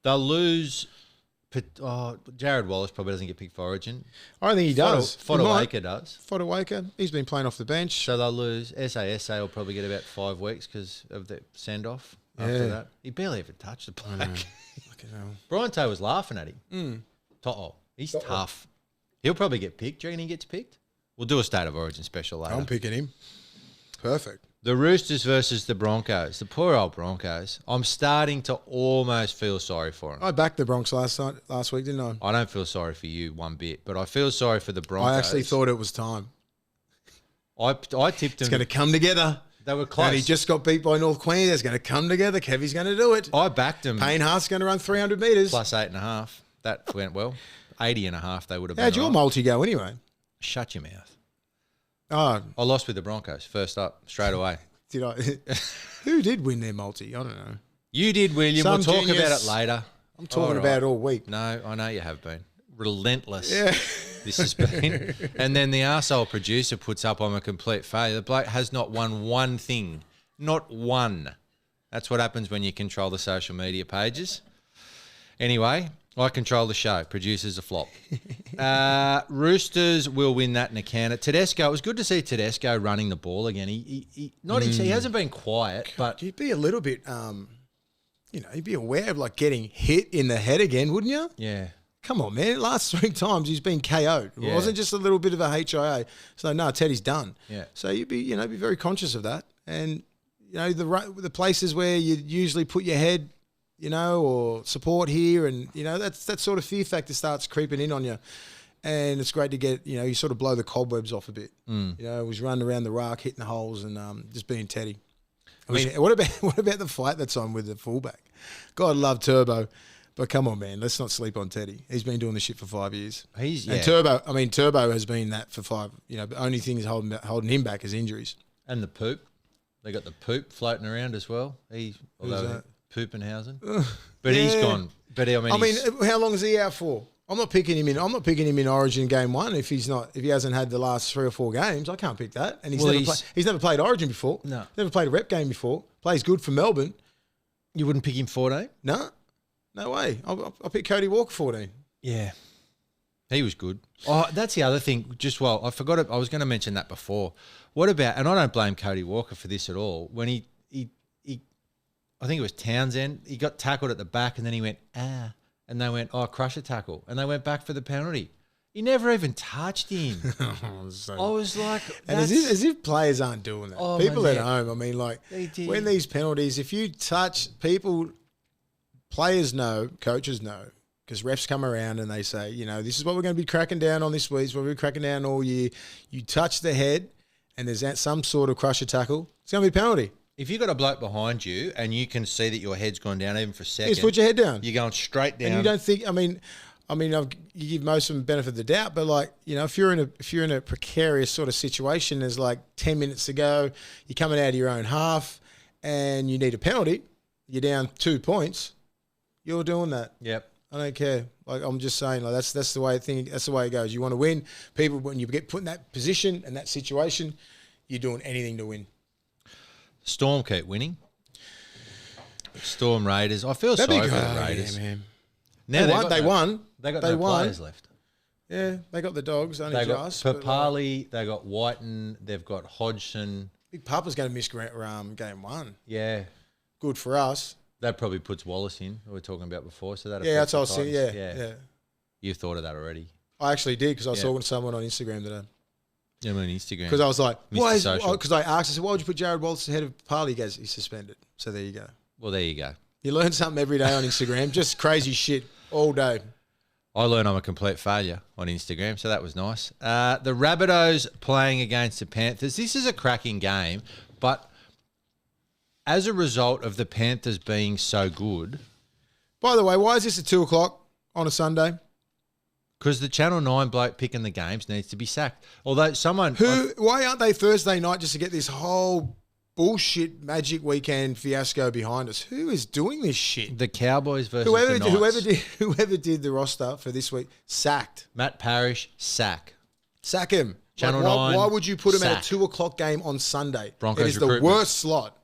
[SPEAKER 1] They'll lose. Jared Wallace probably doesn't get picked for Origin.
[SPEAKER 2] I don't think he does.
[SPEAKER 1] Fodawaker does.
[SPEAKER 2] Fodawaker, he's been playing off the bench.
[SPEAKER 1] So they'll lose. SASA will probably get about 5 weeks because of the send-off after that. He barely ever touched the play. Brian Tay was laughing at him. To'o. He's tough. He'll probably get picked. Do you reckon he gets picked? We'll do a State of Origin special later.
[SPEAKER 2] I'm picking him. Perfect.
[SPEAKER 1] The Roosters versus the Broncos. The poor old Broncos. I'm starting to almost feel sorry for them.
[SPEAKER 2] I backed the Bronx last week, didn't I?
[SPEAKER 1] I don't feel sorry for you one bit, but I feel sorry for the Broncos.
[SPEAKER 2] I actually thought it was time.
[SPEAKER 1] I tipped them.
[SPEAKER 2] It's going to come together.
[SPEAKER 1] They were close.
[SPEAKER 2] And he just got beat by North Queensland. It's going to come together. Kevy's going to do it.
[SPEAKER 1] I backed them.
[SPEAKER 2] Payne Haas going to run 300 metres.
[SPEAKER 1] Plus 8.5. That went well. 80.5 they would have been.
[SPEAKER 2] How'd your multi go anyway?
[SPEAKER 1] Shut your mouth.
[SPEAKER 2] Oh,
[SPEAKER 1] I lost with the Broncos first up, straight away.
[SPEAKER 2] did I? Who did win their multi? I don't know.
[SPEAKER 1] You did, William.
[SPEAKER 2] Some
[SPEAKER 1] We'll talk
[SPEAKER 2] genius.
[SPEAKER 1] about it later.
[SPEAKER 2] I'm talking about it all week.
[SPEAKER 1] No, I know you have been. Relentless.
[SPEAKER 2] Yeah.
[SPEAKER 1] This has been. And then the arsehole producer puts up I'm a complete failure. The bloke has not won one thing. Not one. That's what happens when you control the social media pages. Anyway, I control the show. Producer's a flop. Roosters will win that in a canter. Tedesco, it was good to see Tedesco running the ball again. He hasn't been quiet, but
[SPEAKER 2] You'd be a little bit, you'd be aware of like getting hit in the head again, wouldn't you?
[SPEAKER 1] yeah.
[SPEAKER 2] Come on, man. Last 3 times he's been KO'd. It
[SPEAKER 1] Yeah.
[SPEAKER 2] wasn't just a little bit of a HIA. So, no, Teddy's done.
[SPEAKER 1] Yeah.
[SPEAKER 2] So you'd be, be very conscious of that. And, the places where you usually put your head, or support here and, that sort of fear factor starts creeping in on you. And it's great to get, you sort of blow the cobwebs off a bit. It was running around the rock, hitting the holes and just being Teddy. I mean, what about the fight that's on with the fullback? God love Turbo. But come on, man, let's not sleep on Teddy. He's been doing this shit for 5 years. And Turbo has been that for 5. The only thing is holding him back is injuries.
[SPEAKER 1] And the poop. They got the poop floating around as well. Poopenhausen. But he's gone. But how
[SPEAKER 2] long is he out for? I'm not picking him in Origin game 1 if he hasn't had the last 3 or 4 games. I can't pick that. And he's never played Origin before.
[SPEAKER 1] No.
[SPEAKER 2] Never played a rep game before. Plays good for Melbourne.
[SPEAKER 1] You wouldn't pick him 14?
[SPEAKER 2] No way. I'll pick Cody Walker 14.
[SPEAKER 1] Yeah. He was good. Oh, that's the other thing. I forgot it. I was going to mention that before. What about, and I don't blame Cody Walker for this at all, when he I think it was Townsend, he got tackled at the back and then he went, and they went, crush a tackle. And they went back for the penalty. He never even touched him. I was like,
[SPEAKER 2] and as if players aren't doing that.
[SPEAKER 1] Oh,
[SPEAKER 2] people at home, when these penalties, if you touch people, players know, coaches know, because refs come around and they say, this is what we're going to be cracking down on this week. This is what we're cracking down all year. You touch the head and there's some sort of crusher tackle, it's going to be a penalty.
[SPEAKER 1] If you've got a bloke behind you and you can see that your head's gone down even for a second.
[SPEAKER 2] Just put your head down.
[SPEAKER 1] You're going straight down.
[SPEAKER 2] And you don't think, you give most of them benefit of the doubt, but if you're in a precarious sort of situation, there's 10 minutes to go, you're coming out of your own half and you need a penalty, you're down 2 points, you're doing that.
[SPEAKER 1] Yep.
[SPEAKER 2] I don't care. I'm just saying, that's the way that's the way it goes. You want to win. People, when you get put in that position and that situation, you're doing anything to win.
[SPEAKER 1] Storm keep winning. Storm Raiders. I feel sorry for the Raiders.
[SPEAKER 2] Yeah, man.
[SPEAKER 1] Now
[SPEAKER 2] they won.
[SPEAKER 1] They got no players left.
[SPEAKER 2] Yeah, they got the dogs. Only
[SPEAKER 1] they
[SPEAKER 2] just.
[SPEAKER 1] got Papali. They got Whiten. They've got Hodgson.
[SPEAKER 2] Big Papa's going to miss game 1.
[SPEAKER 1] Yeah.
[SPEAKER 2] Good for us.
[SPEAKER 1] That probably puts Wallace in, who we were talking about before. So that
[SPEAKER 2] Yeah, that's
[SPEAKER 1] affects
[SPEAKER 2] what I
[SPEAKER 1] the
[SPEAKER 2] was saying.
[SPEAKER 1] Titans.
[SPEAKER 2] Yeah.
[SPEAKER 1] You've thought of that already.
[SPEAKER 2] I actually did because I was talking to someone on Instagram today.
[SPEAKER 1] Yeah, on Instagram.
[SPEAKER 2] Because I was like,
[SPEAKER 1] Mr. Social.
[SPEAKER 2] Because I asked, I said, why would you put Jared Wallace ahead of Parley? He goes, he's suspended. So there you go.
[SPEAKER 1] Well, there you go.
[SPEAKER 2] You learn something every day on Instagram. Just crazy shit all day.
[SPEAKER 1] I learned I'm a complete failure on Instagram, so that was nice. The Rabbitohs playing against the Panthers. This is a cracking game, but as a result of the Panthers being so good...
[SPEAKER 2] By the way, why is this at 2 o'clock on a Sunday?
[SPEAKER 1] Because the Channel 9 bloke picking the games needs to be sacked. Although someone...
[SPEAKER 2] Why aren't they Thursday night just to get this whole bullshit Magic Weekend fiasco behind us? Who is doing this shit?
[SPEAKER 1] The Cowboys versus the Knights.
[SPEAKER 2] Whoever did the roster for this week, sacked.
[SPEAKER 1] Matt Parrish, sack.
[SPEAKER 2] Sack him.
[SPEAKER 1] Channel 9,
[SPEAKER 2] why would you put him
[SPEAKER 1] sack.
[SPEAKER 2] at a 2 o'clock game on Sunday?
[SPEAKER 1] Broncos
[SPEAKER 2] it is the
[SPEAKER 1] recruitment.
[SPEAKER 2] worst slot.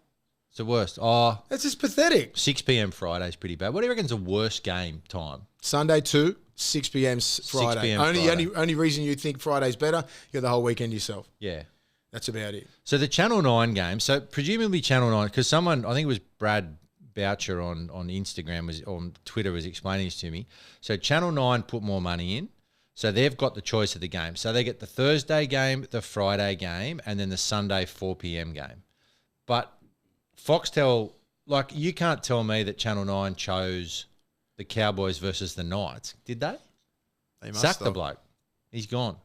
[SPEAKER 1] It's the worst. Oh,
[SPEAKER 2] It's just pathetic.
[SPEAKER 1] 6 p.m. Friday is pretty bad. What do you reckon's the worst game time?
[SPEAKER 2] Sunday 2, 6 p.m. Friday.
[SPEAKER 1] 6 p.m.
[SPEAKER 2] Only reason you think Friday's better, you got the whole weekend yourself.
[SPEAKER 1] Yeah.
[SPEAKER 2] That's about it.
[SPEAKER 1] So the Channel 9 game, so presumably Channel 9, because someone, I think it was Brad Boucher on Instagram, on Twitter was explaining this to me. So Channel 9 put more money in. So they've got the choice of the game. So they get the Thursday game, the Friday game, and then the Sunday 4 p.m. game. But Foxtel, like, you can't tell me that Channel 9 chose the Cowboys versus the Knights, did they?
[SPEAKER 2] They must
[SPEAKER 1] Sack the
[SPEAKER 2] have.
[SPEAKER 1] bloke. He's gone.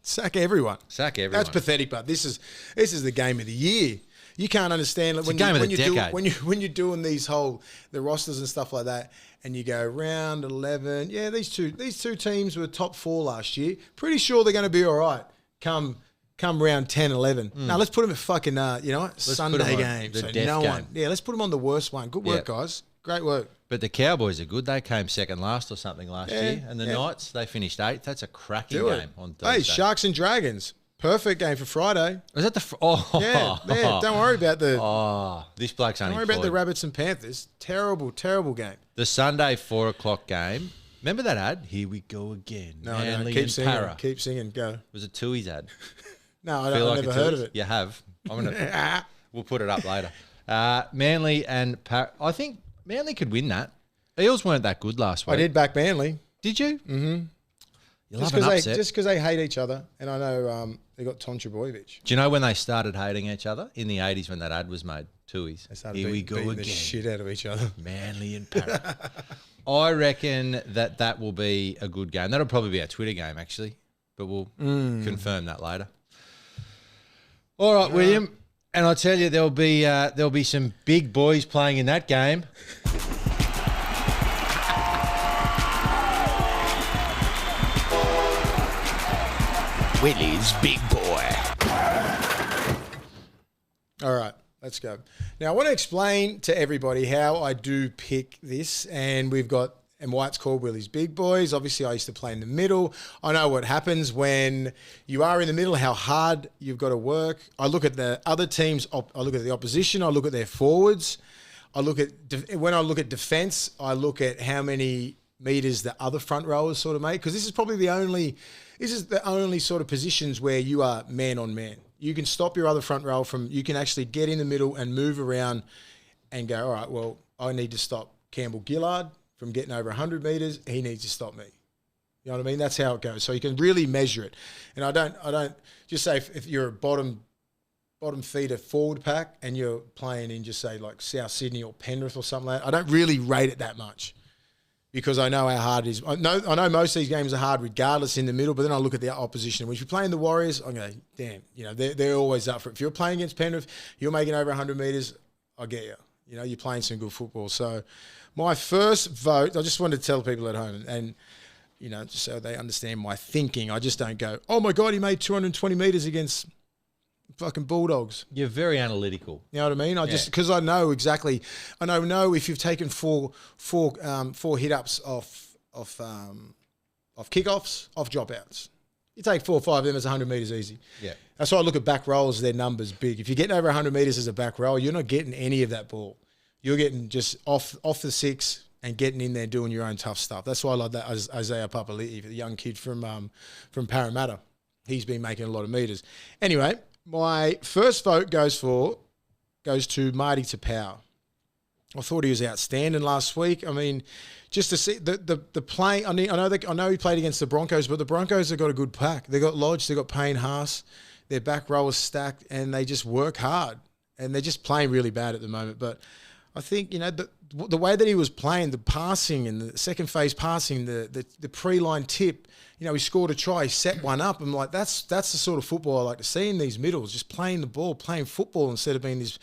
[SPEAKER 2] Sack everyone.
[SPEAKER 1] Sack everyone.
[SPEAKER 2] That's pathetic, but this is the game of the year. You can't understand
[SPEAKER 1] It's the game of the decade.
[SPEAKER 2] When you're doing the rosters and stuff like that, and you go round 11. Yeah, these two teams were top 4 last year. Pretty sure they're going to be all right. Come round 10, 11. Now let's put them at fucking Sunday game.
[SPEAKER 1] The
[SPEAKER 2] So
[SPEAKER 1] death
[SPEAKER 2] no
[SPEAKER 1] game.
[SPEAKER 2] one. Yeah, let's put them on the worst one. Good work, guys. Great work.
[SPEAKER 1] But the Cowboys are good. They came second last or something last year. And the Knights, they finished 8th. That's a cracking game on Thursday.
[SPEAKER 2] Hey, Sharks and Dragons. Perfect game for Friday.
[SPEAKER 1] Was that the...
[SPEAKER 2] Yeah, don't worry about the...
[SPEAKER 1] Oh, this bloke's
[SPEAKER 2] Don't
[SPEAKER 1] unemployed.
[SPEAKER 2] worry about the Rabbits and Panthers. Terrible, terrible game.
[SPEAKER 1] The Sunday 4 o'clock game. Remember that ad? Here we go again.
[SPEAKER 2] No,
[SPEAKER 1] Manly
[SPEAKER 2] keep
[SPEAKER 1] and
[SPEAKER 2] singing.
[SPEAKER 1] Para.
[SPEAKER 2] Keep singing. Go.
[SPEAKER 1] It was a Tui's ad.
[SPEAKER 2] No, I've
[SPEAKER 1] Like
[SPEAKER 2] never
[SPEAKER 1] a
[SPEAKER 2] heard
[SPEAKER 1] Tui's?
[SPEAKER 2] of it.
[SPEAKER 1] You have. We'll put it up later. Manly and Para. I think Manly could win that. Eels weren't that good last week.
[SPEAKER 2] I did back Manly.
[SPEAKER 1] Did you?
[SPEAKER 2] Mm-hmm.
[SPEAKER 1] You love an upset.
[SPEAKER 2] Just because they hate each other. And I know they got Toncha Boyevich.
[SPEAKER 1] Do you know when they started hating each other? In the 80s when that ad was made. Tui's.
[SPEAKER 2] They started
[SPEAKER 1] Here we go
[SPEAKER 2] beating
[SPEAKER 1] again.
[SPEAKER 2] the shit out of each other.
[SPEAKER 1] Manly and Para. I reckon that will be a good game. That'll probably be our Twitter game, actually. But we'll confirm that later. All right, William. And I tell you, there'll be some big boys playing in that game.
[SPEAKER 3] Willie's Big Boy.
[SPEAKER 2] All right, let's go. Now, I want to explain to everybody how I do pick this, and why it's called Willie's Big Boys. Obviously, I used to play in the middle. I know what happens when you are in the middle, how hard you've got to work. I look at the other teams. I look at the opposition. I look at their forwards. When I look at defense, I look at how many meters the other front rowers sort of make, because this is the only sort of positions where you are man on man. You can stop your other front row you can actually get in the middle and move around and go, all right, well, I need to stop Campbell Gillard from getting over 100 meters. He needs to stop me. You know what I mean? That's how it goes. So you can really measure it. And I don't just say if you're a bottom feeder forward pack and you're playing in just say like South Sydney or Penrith or something like that, I don't really rate it that much, because I know how hard it is. I know most of these games are hard regardless in the middle, but then I look at the opposition. When you're playing the Warriors, I go, damn, they're always up for it. If you're playing against Penrith, you're making over 100 metres, I get you. You're playing some good football. So my first vote, I just wanted to tell people at home, and just so they understand my thinking, I just don't go, oh my God, he made 220 metres against fucking Bulldogs.
[SPEAKER 1] You're very analytical.
[SPEAKER 2] You know what I mean? Because I know exactly. I know if you've taken four hit ups off kickoffs, off dropouts. You take 4 or 5 of them, it's 100 metres easy.
[SPEAKER 1] Yeah.
[SPEAKER 2] That's why I look at back rolls, their numbers big. If you're getting over 100 metres as a back roll, you're not getting any of that ball. You're getting just off the 6 and getting in there doing your own tough stuff. That's why I love that Isaiah Papali'i, the young kid from Parramatta. He's been making a lot of metres. Anyway, my first vote goes to Marty Tapau. I thought he was outstanding last week. I mean, just to see the play. I know he played against the Broncos, but the Broncos have got a good pack. They got Lodge, they got Payne Haas, their back row is stacked, and they just work hard. And they're just playing really bad at the moment. But I think the way that he was playing, the passing and the second phase passing, the pre-line tip. He scored a try, he set one up. I'm like, that's the sort of football I like to see in these middles, just playing the ball, playing football instead of being this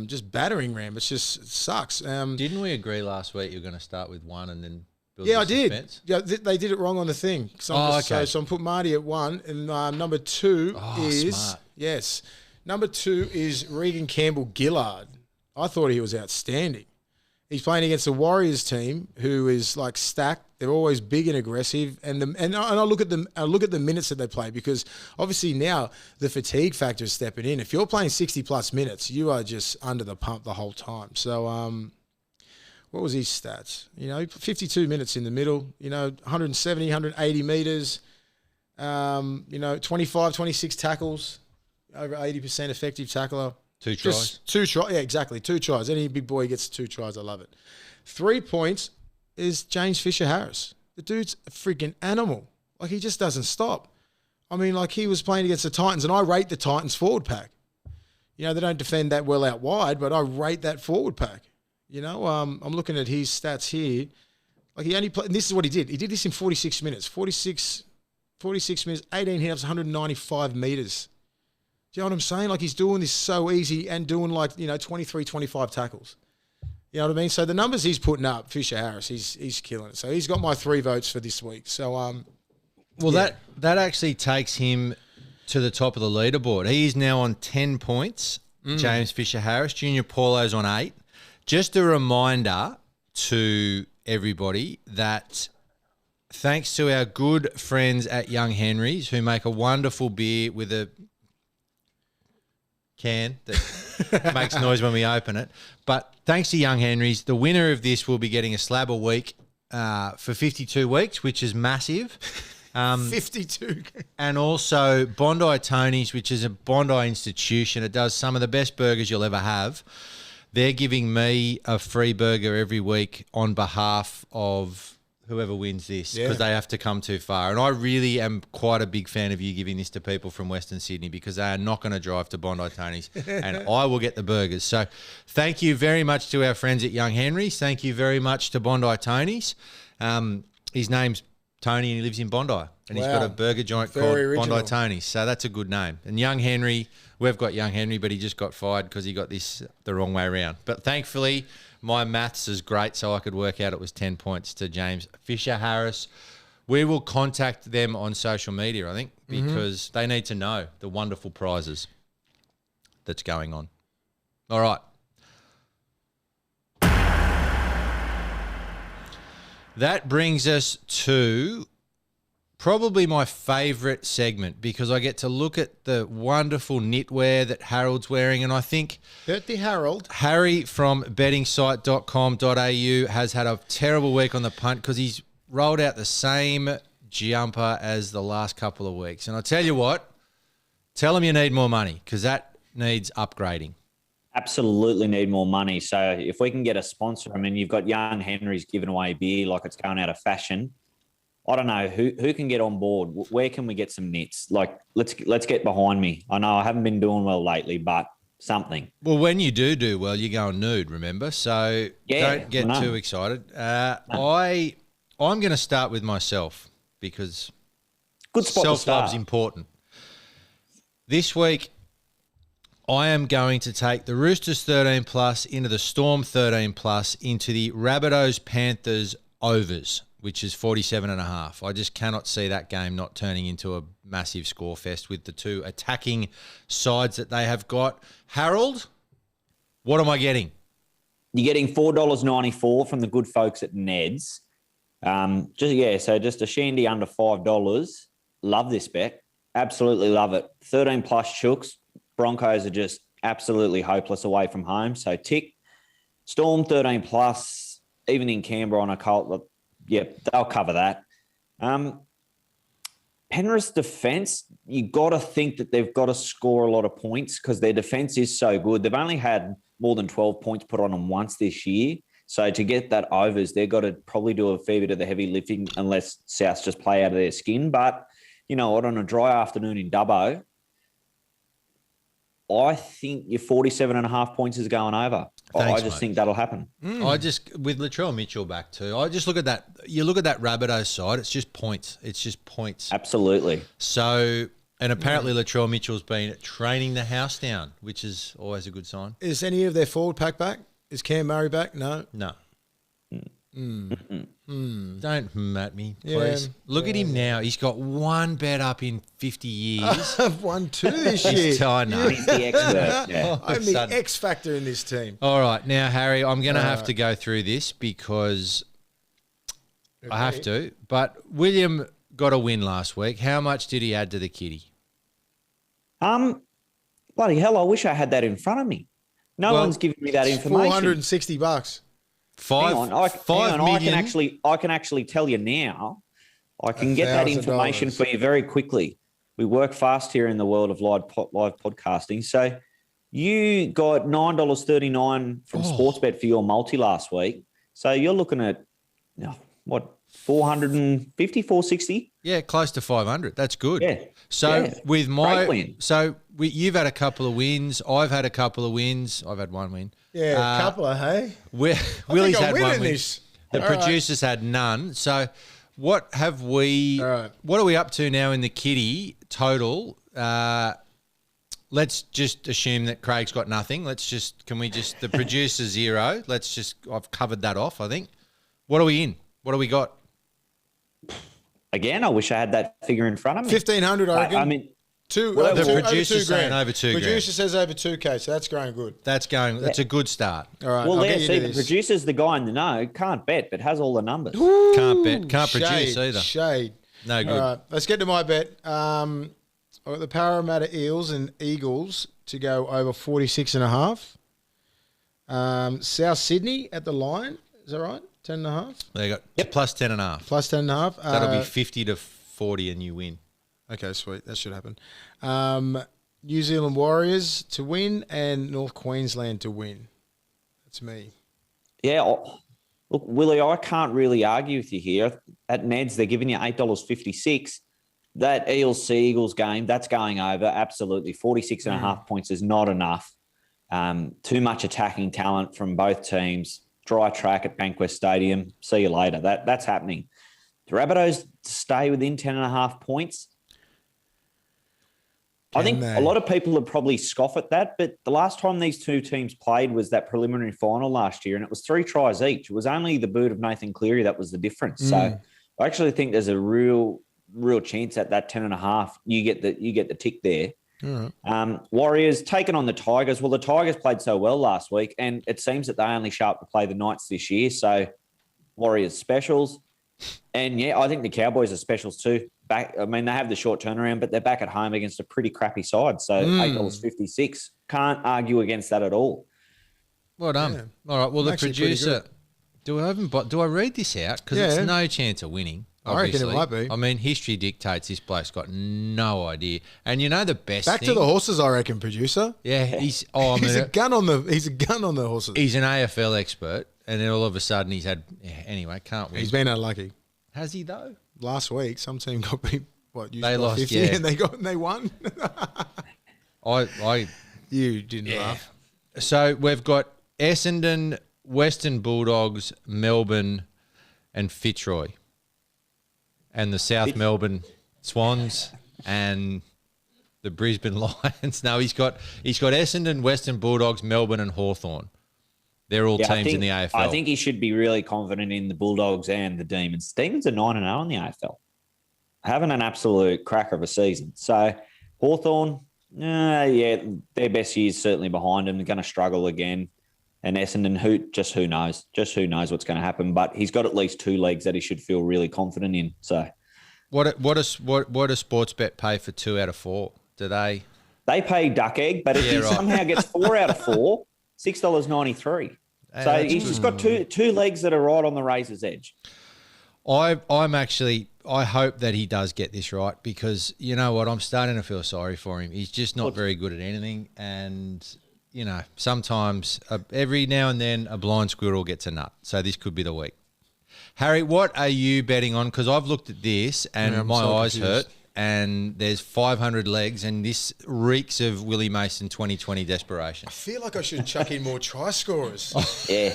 [SPEAKER 2] just battering ram. It sucks.
[SPEAKER 1] Didn't we agree last week you're going to start with one and then build
[SPEAKER 2] I
[SPEAKER 1] suspense?
[SPEAKER 2] did. Yeah, they did it wrong on the thing. So
[SPEAKER 1] okay.
[SPEAKER 2] So I'm put Marty at 1, and number 2 is
[SPEAKER 1] smart.
[SPEAKER 2] Yes, number 2 is Regan Campbell Gillard. I thought he was outstanding. He's playing against the Warriors team, who is like stacked. They're always big and aggressive, and I look at them. I look at the minutes that they play, because obviously now the fatigue factor is stepping in. If you're playing 60+ minutes, you are just under the pump the whole time. So, what was his stats? 52 minutes in the middle. 170, 180 meters. 25, 26 tackles, over 80% effective tackler.
[SPEAKER 1] 2 tries.
[SPEAKER 2] Just 2 tries. Yeah, exactly. 2 tries. Any big boy gets 2 tries. I love it. 3 points is James Fisher-Harris. The dude's a freaking animal. Like, he just doesn't stop. I mean, like, he was playing against the Titans, and I rate the Titans forward pack. They don't defend that well out wide, but I rate that forward pack. I'm looking at his stats here. Like, he only played, and this is what he did. He did this in 46 minutes. 46 minutes, 18 hit-ups, 195 meters. Do you know what I'm saying? Like, he's doing this so easy and doing 23, 25 tackles. You know what I mean? So the numbers he's putting up, Fisher-Harris, he's killing it. So he's got my 3 votes for this week. So,
[SPEAKER 1] that actually takes him to the top of the leaderboard. He is now on 10 points, James Fisher-Harris. Junior Paulo's on 8. Just a reminder to everybody that thanks to our good friends at Young Henry's, who make a wonderful beer with a can that makes noise when we open it. But thanks to Young Henry's, the winner of this will be getting a slab a week for 52 weeks, which is massive.
[SPEAKER 2] 52.
[SPEAKER 1] And also Bondi Tony's, which is a Bondi institution. It does some of the best burgers you'll ever have. They're giving me a free burger every week on behalf of whoever wins this, because they have to come too far. And I really am quite a big fan of you giving this to people from Western Sydney, because they are not going to drive to Bondi Tony's and I will get the burgers. So thank you very much to our friends at Young Henry's. Thank you very much to Bondi Tony's. His name's Tony and he lives in Bondi, and he's got a burger joint called Bondi Tony's. So that's a good name. And Young Henry, we've got Young Henry, but he just got fired because he got this the wrong way around. But thankfully, my maths is great, so I could work out it was 10 points to James Fisher-Harris. We will contact them on social media, I think, because they need to know the wonderful prizes that's going on. All right. That brings us to probably my favourite segment, because I get to look at the wonderful knitwear that Harold's wearing, and I think
[SPEAKER 2] Dirty Harold.
[SPEAKER 1] Harry from bettingsite.com.au has had a terrible week on the punt, because he's rolled out the same jumper as the last couple of weeks. And I tell you what, tell him you need more money, because that needs upgrading.
[SPEAKER 4] Absolutely need more money. So if we can get a sponsor, I mean, you've got Young Henry's giving away beer like it's going out of fashion. I don't know who can get on board. Where can we get some knits? Like, let's get behind me. I know I haven't been doing well lately, but something.
[SPEAKER 1] Well, when you do well, you're going nude, remember? So don't get too excited. I'm going to start with myself, because
[SPEAKER 4] good spot to
[SPEAKER 1] self-love's
[SPEAKER 4] start.
[SPEAKER 1] important. This week, I am going to take the Roosters 13+ into the Storm 13+ into the Rabbitohs Panthers overs, which is 47.5. I just cannot see that game not turning into a massive score fest with the two attacking sides that they have got. Harold, what am I getting?
[SPEAKER 4] You're getting $4.94 from the good folks at Ned's. Just a shandy under $5. Love this bet. Absolutely love it. 13+ chooks. Broncos are just absolutely hopeless away from home. So tick. Storm 13+, even in Canberra on a colt. Yep, they'll cover that. Penrith's defence, you got to think that they've got to score a lot of points because their defence is so good. They've only had more than 12 points put on them once this year. So to get that overs, they've got to probably do a fair bit of the heavy lifting unless Souths just play out of their skin. But, you know what, on a dry afternoon in Dubbo, I think your 47.5 points is going over.
[SPEAKER 1] Thanks,
[SPEAKER 4] I just
[SPEAKER 1] mate.
[SPEAKER 4] think that'll happen.
[SPEAKER 1] I just, with Latrell Mitchell back too, I just look at that. You look at that Rabbitohs side, it's just points. It's just points.
[SPEAKER 4] Absolutely.
[SPEAKER 1] So, and apparently Latrell Mitchell's been training the house down, which is always a good sign.
[SPEAKER 2] Is any of their forward pack back? Is Cam Murray back? No.
[SPEAKER 1] No. Don't at me, please.
[SPEAKER 2] Yeah,
[SPEAKER 1] Look at him now. He's got one bet up in 50 years.
[SPEAKER 2] I've won 2 this year.
[SPEAKER 1] I know.
[SPEAKER 4] He's the expert. Yeah.
[SPEAKER 2] I'm the X factor in this team.
[SPEAKER 1] All right. Now, Harry, I'm going to have to go through this because I have to. But William got a win last week. How much did he add to the kitty?
[SPEAKER 4] Bloody hell, I wish I had that in front of me. No one's giving me that information.
[SPEAKER 2] $460.
[SPEAKER 1] Five million.
[SPEAKER 4] I can actually tell you now. I can get that information for you very quickly. We work fast here in the world of live podcasting. So you got $9.39 from Sportsbet for your multi last week. So you're looking at what, 450, 460?
[SPEAKER 1] Yeah, close to 500. That's good.
[SPEAKER 4] Yeah.
[SPEAKER 1] So with
[SPEAKER 4] Great win.
[SPEAKER 1] You've had a couple of wins. I've had a couple of wins. I've had one win.
[SPEAKER 2] Yeah, a couple of, hey?
[SPEAKER 1] Willie's had one win.
[SPEAKER 2] This.
[SPEAKER 1] The producers had none. So what have we? What are we up to now in the kitty total? Let's just assume that Craig's got nothing. The producer zero. I've covered that off, I think. What are we in? What do we got?
[SPEAKER 4] Again, I wish I had that figure in front of me.
[SPEAKER 2] 1,500, I reckon.
[SPEAKER 4] I mean,
[SPEAKER 1] the producer's saying over 2 grand.
[SPEAKER 2] Producer says over 2K, so that's going good.
[SPEAKER 1] That's a good start.
[SPEAKER 2] All right.
[SPEAKER 4] Well, the producer's the guy in the know. Can't bet, but has all the numbers.
[SPEAKER 1] Can't bet. Can't produce either.
[SPEAKER 2] Shade.
[SPEAKER 1] No good.
[SPEAKER 2] All right. Let's get to my bet. I've got the Parramatta Eels and Eagles to go over 46.5. South Sydney at the line. Is that right? 10.5?
[SPEAKER 1] They got plus 10.5.
[SPEAKER 2] Plus 10.5.
[SPEAKER 1] That'll be 50 to 40 and you win.
[SPEAKER 2] Okay, sweet. That should happen. New Zealand Warriors to win and North Queensland to win. That's me.
[SPEAKER 4] Yeah. Look, Willie, I can't really argue with you here. At Ned's, they're giving you $8.56. That Eels-Sea-Eagles game, that's going over. Absolutely. 46.5 points is not enough. Too much attacking talent from both teams. Dry track at Bankwest Stadium. See you later. That's happening. The Rabbitohs stay within 10.5 points. I think a lot of people would probably scoff at that, but the last time these two teams played was that preliminary final last year, and it was 3 tries each. It was only the boot of Nathan Cleary that was the difference. So I actually think there's a real chance at that 10.5. You get the tick there. Warriors taking on the Tigers. Well, the Tigers played so well last week, and it seems that they only show up to play the Knights this year. So Warriors specials. And, I think the Cowboys are specials too. They have the short turnaround, but they're back at home against a pretty crappy side. So $8.56. Can't argue against that at all.
[SPEAKER 1] Well done. Yeah. All right. Well, the producer, do I read this out? Because it's no chance of winning. Obviously.
[SPEAKER 2] I reckon it might be.
[SPEAKER 1] I mean, history dictates this bloke's got no idea. And you know the best
[SPEAKER 2] Back
[SPEAKER 1] thing?
[SPEAKER 2] to the horses, I reckon, producer.
[SPEAKER 1] Yeah, he's a gun on the horses.
[SPEAKER 2] He's
[SPEAKER 1] an AFL expert, and then all of a sudden he's had anyway, can't win.
[SPEAKER 2] He's been unlucky.
[SPEAKER 1] Has he though?
[SPEAKER 2] Last week, some team got beat.
[SPEAKER 1] They lost
[SPEAKER 2] 50 and they won. You didn't laugh.
[SPEAKER 1] So we've got Essendon, Western Bulldogs, Melbourne, and Fitzroy. And the South Melbourne Swans and the Brisbane Lions. No, he's got Essendon, Western Bulldogs, Melbourne, and Hawthorn. They're all teams in the AFL.
[SPEAKER 4] I think he should be really confident in the Bulldogs and the Demons. Demons are 9-0 in the AFL, having an absolute cracker of a season. So Hawthorn, their best year's certainly behind them. They're going to struggle again. And Essendon, who knows? Just who knows what's going to happen? But he's got at least 2 legs that he should feel really confident in. So,
[SPEAKER 1] what does Sportsbet pay for 2 out of 4? Do they?
[SPEAKER 4] They pay duck egg, but if he somehow gets 4 out of 4, $6.93. So he's just got two legs that are right on the razor's edge.
[SPEAKER 1] I hope that he does get this right, because you know what? I'm starting to feel sorry for him. He's just not very good at anything. And, you know, sometimes every now and then a blind squirrel gets a nut. So this could be the week. Harry, what are you betting on? Because I've looked at this and my eyes hurt, and there's 500 legs, and this reeks of Willie Mason 2020 desperation.
[SPEAKER 2] I feel like I should chuck in more try scorers.
[SPEAKER 4] Yeah.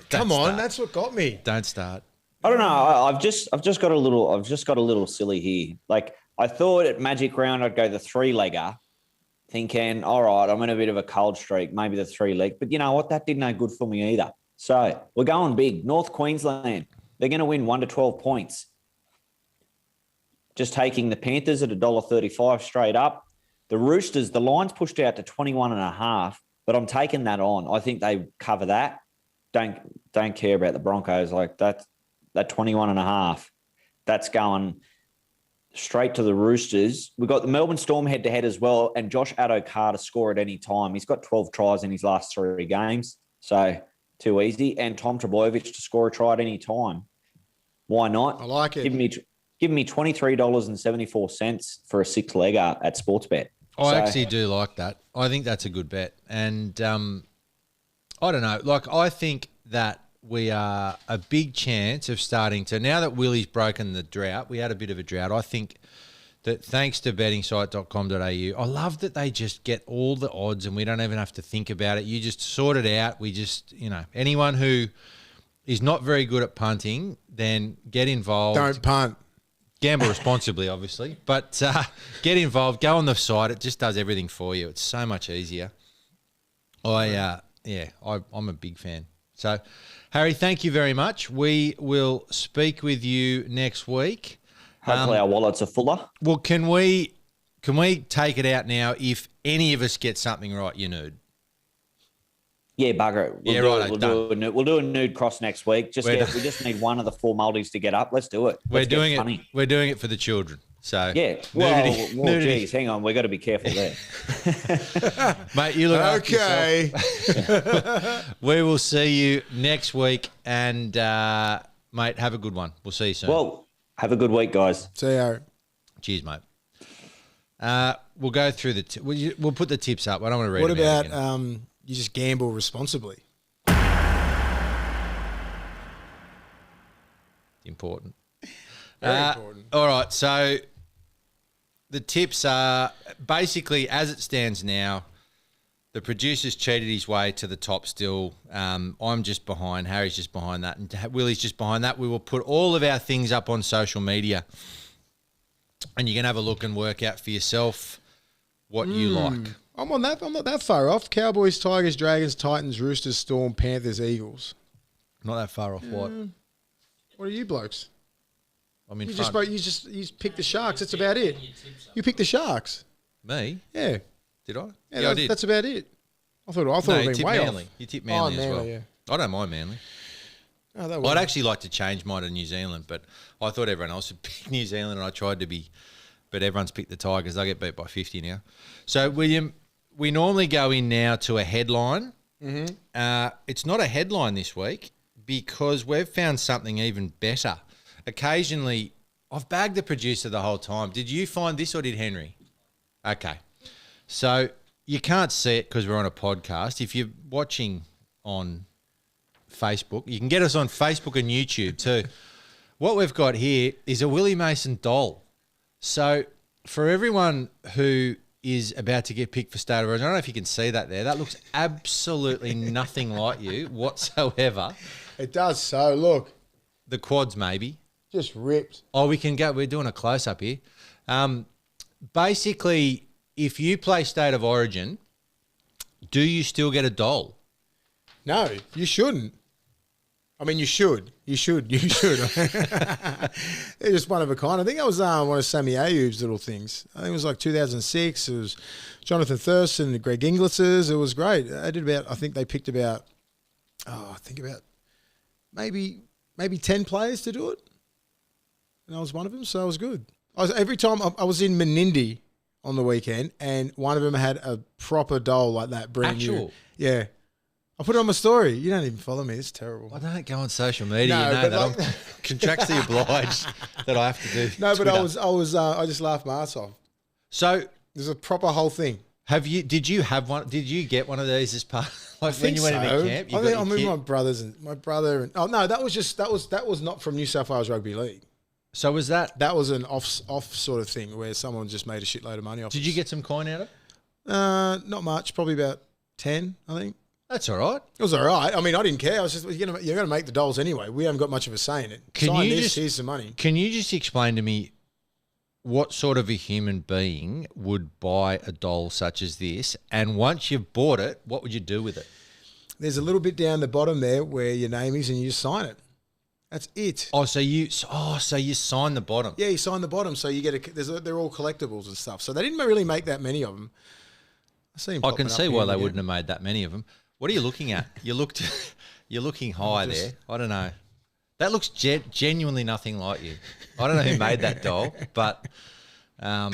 [SPEAKER 2] Come on, that's what got me.
[SPEAKER 1] Don't start.
[SPEAKER 4] I don't know. I've just got a little silly here. Like, I thought at Magic Round I'd go the 3-legger, thinking, all right, I'm in a bit of a cold streak, maybe the 3-leg. But you know what? That did no good for me either. So we're going big. North Queensland, they're going to win 1 to 12 points. Just taking the Panthers at $1.35 straight up. The Roosters, the line's pushed out to 21.5, but I'm taking that on. I think they cover that. Don't care about the Broncos. Like, that 21.5, that's going straight to the Roosters. We've got the Melbourne Storm head-to-head as well, and Josh Addo-Carr to score at any time. He's got 12 tries in his last 3 games, so too easy. And Tom Trbojevic to score a try at any time. Why not?
[SPEAKER 2] I like it.
[SPEAKER 4] Give me $23.74 for a 6-legger at Sportsbet.
[SPEAKER 1] I actually do like that. I think that's a good bet. And I don't know. Like, I think that we are a big chance of starting to, now that Willie's broken the drought, we had a bit of a drought. I think that thanks to bettingsite.com.au, I love that they just get all the odds and we don't even have to think about it. You just sort it out. We just, you know, anyone who is not very good at punting, then get involved.
[SPEAKER 2] Don't punt.
[SPEAKER 1] Gamble responsibly, obviously, but get involved. Go on the site. It just does everything for you. It's so much easier. I'm a big fan. So, Harry, thank you very much. We will speak with you next week.
[SPEAKER 4] Hopefully our wallets are fuller.
[SPEAKER 1] Well, can we take it out now? If any of us get something right, you nude.
[SPEAKER 4] Yeah, bugger it. We'll do a nude cross next week. We just need one of the 4 multis to get up. Let's do it.
[SPEAKER 1] We're doing it for the children. So
[SPEAKER 4] yeah. Well, geez, hang on. We've got to be careful there.
[SPEAKER 1] Mate, you look
[SPEAKER 2] okay.
[SPEAKER 1] We will see you next week, and mate, have a good one. We'll see you soon.
[SPEAKER 4] Well, have a good week, guys.
[SPEAKER 2] See you.
[SPEAKER 1] Cheers, mate. We'll go through we'll put the tips up. I don't want to read.
[SPEAKER 2] What about you just gamble responsibly?
[SPEAKER 1] Important.
[SPEAKER 2] Very important.
[SPEAKER 1] All right, so the tips are basically, as it stands now, the producer's cheated his way to the top still. I'm just behind. Harry's just behind that. And Willie's just behind that. We will put all of our things up on social media, and you can have a look and work out for yourself what you like.
[SPEAKER 2] I'm not that far off. Cowboys, Tigers, Dragons, Titans, Roosters, Storm, Panthers, Eagles.
[SPEAKER 1] Not that far off. What?
[SPEAKER 2] What are you blokes?
[SPEAKER 1] I'm in
[SPEAKER 2] You
[SPEAKER 1] front.
[SPEAKER 2] just picked the Sharks. That's about it. You picked the Sharks.
[SPEAKER 1] Me?
[SPEAKER 2] Yeah.
[SPEAKER 1] Did I?
[SPEAKER 2] Yeah,
[SPEAKER 1] I did.
[SPEAKER 2] That's about it. I thought it
[SPEAKER 1] you
[SPEAKER 2] had been
[SPEAKER 1] tipped
[SPEAKER 2] way
[SPEAKER 1] Manly.
[SPEAKER 2] off.
[SPEAKER 1] You tipped Manly as well.
[SPEAKER 2] Yeah.
[SPEAKER 1] I don't mind Manly.
[SPEAKER 2] Oh,
[SPEAKER 1] I'd actually like to change mine to New Zealand, but I thought everyone else would pick New Zealand, and I tried to be, but everyone's picked the Tigers. They get beat by 50 now. So, William, we normally go in now to a headline. Mm-hmm. It's not a headline this week because we've found something even better. Occasionally, I've bagged the producer the whole time. Did you find this or did Henry? Okay. So you can't see it because we're on a podcast. If you're watching on Facebook, you can get us on Facebook and YouTube too. What we've got here is a Willie Mason doll. So for everyone who is about to get picked for State of Origin, I don't know if you can see that there. That looks absolutely nothing like you whatsoever.
[SPEAKER 2] It does so. Look.
[SPEAKER 1] The quads maybe.
[SPEAKER 2] Just ripped.
[SPEAKER 1] Oh, we can go. We're doing a close-up here. Basically, if you play State of Origin, do you still get a doll?
[SPEAKER 2] No, you shouldn't. I mean, you should. You should. They're just one of a kind. I think that was one of Sammy Ayoub's little things. I think it was like 2006. It was Jonathan Thurston and Greg Inglitz's. It was great. I think they picked about maybe 10 players to do it. And I was one of them, so it was good. Every time I was in Menindee on the weekend, and one of them had a proper doll like that, brand new. Yeah. I put it on my story. You don't even follow me. It's terrible.
[SPEAKER 1] I don't go on social media.
[SPEAKER 2] No,
[SPEAKER 1] You know
[SPEAKER 2] but
[SPEAKER 1] that
[SPEAKER 2] like-
[SPEAKER 1] I'm contractually obliged that I have to do.
[SPEAKER 2] No, but
[SPEAKER 1] Twitter.
[SPEAKER 2] I just laughed my ass off.
[SPEAKER 1] So
[SPEAKER 2] There's a proper whole thing.
[SPEAKER 1] did you have one? Did you get one of these as part? Like when you went into camp, you
[SPEAKER 2] I
[SPEAKER 1] got
[SPEAKER 2] think
[SPEAKER 1] your
[SPEAKER 2] I mean
[SPEAKER 1] kit?
[SPEAKER 2] my brother and oh no, that was not from New South Wales Rugby League.
[SPEAKER 1] So was that?
[SPEAKER 2] That was an off sort of thing where someone just made a shitload of money off.
[SPEAKER 1] Did you get some coin out of it?
[SPEAKER 2] Not much, probably about 10, I think.
[SPEAKER 1] That's all right.
[SPEAKER 2] It was all right. I mean, I didn't care. I was just you're gonna make the doles anyway. We haven't got much of a say in it. Here's some money.
[SPEAKER 1] Can you just explain to me what sort of a human being would buy a doll such as this? And once you've bought it, what would you do with it?
[SPEAKER 2] There's a little bit down the bottom there where your name is, and you just sign it. That's it.
[SPEAKER 1] So you sign the bottom.
[SPEAKER 2] Yeah, you sign the bottom, so you get they're all collectibles and stuff. So they didn't really make that many of them.
[SPEAKER 1] I can see why they wouldn't have made that many of them. What are you looking at? You're looking high there. I don't know. That looks genuinely nothing like you. I don't know who made that doll, but
[SPEAKER 2] that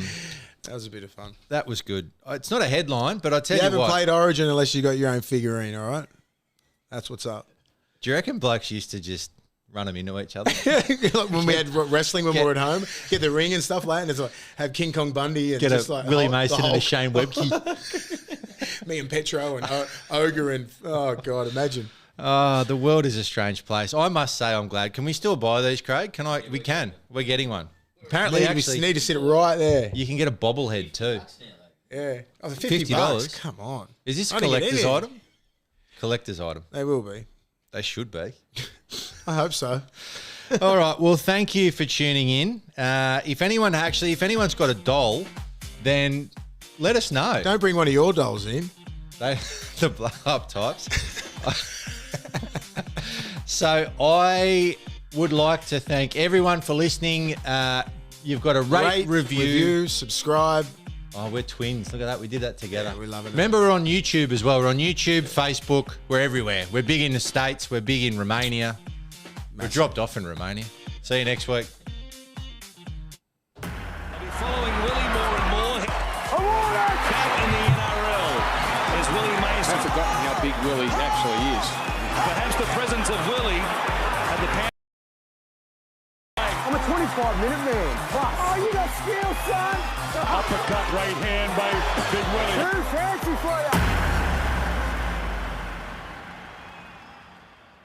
[SPEAKER 2] was a bit of fun.
[SPEAKER 1] that was good. It's not a headline, but I tell
[SPEAKER 2] You
[SPEAKER 1] you
[SPEAKER 2] haven't
[SPEAKER 1] what.
[SPEAKER 2] played Origin unless you got your own figurine, all right? That's what's up.
[SPEAKER 1] Do you reckon blokes used to just run them into each other?
[SPEAKER 2] Like when we had wrestling when we were at home, get the ring and stuff like that, and it's like have King Kong Bundy and
[SPEAKER 1] Get
[SPEAKER 2] just
[SPEAKER 1] a
[SPEAKER 2] like
[SPEAKER 1] Willie
[SPEAKER 2] the
[SPEAKER 1] Mason and a Shane Webke.
[SPEAKER 2] me and Petro and Ogre and oh god, imagine.
[SPEAKER 1] The world is a strange place. I must say I'm glad. Can we still buy these, Craig? We can. We're getting one. Apparently,
[SPEAKER 2] We need to sit it right there.
[SPEAKER 1] you can get a bobblehead too.
[SPEAKER 2] Yeah, oh, $50.
[SPEAKER 1] $50?
[SPEAKER 2] Come on,
[SPEAKER 1] Is this a
[SPEAKER 2] I didn't get
[SPEAKER 1] collector's
[SPEAKER 2] anything.
[SPEAKER 1] item? Collector's item.
[SPEAKER 2] They will be.
[SPEAKER 1] They should be.
[SPEAKER 2] I hope so.
[SPEAKER 1] All right. Well, thank you for tuning in. If anyone's got a doll, then let us know.
[SPEAKER 2] Don't bring one of your dolls in.
[SPEAKER 1] The blow up types. So I would like to thank everyone for listening. You've got a rate, review.
[SPEAKER 2] Subscribe.
[SPEAKER 1] Oh, we're twins. Look at that. We did that together.
[SPEAKER 2] Yeah, we love it.
[SPEAKER 1] Remember, we're on YouTube as well. We're on YouTube, Facebook. We're everywhere. We're big in the States. We're big in Romania. We've dropped off in Romania. See you next week.
[SPEAKER 5] They'll be following Willie more and more. Back in the NRL is Willie Mason.
[SPEAKER 6] I've forgotten how big Willie actually is.
[SPEAKER 5] Perhaps the presence of Willie at the pan.
[SPEAKER 7] I'm a 25-minute man. Plus. Oh, you got skill, son.
[SPEAKER 6] Uppercut right hand by Big Willie.
[SPEAKER 7] Too fancy for you.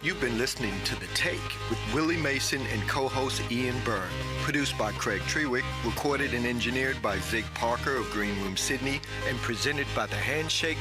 [SPEAKER 8] You've been listening to The Take with Willie Mason and co-host Ian Byrne. Produced by Craig Trewick, recorded and engineered by Zig Parker of Green Room Sydney, and presented by the Handshake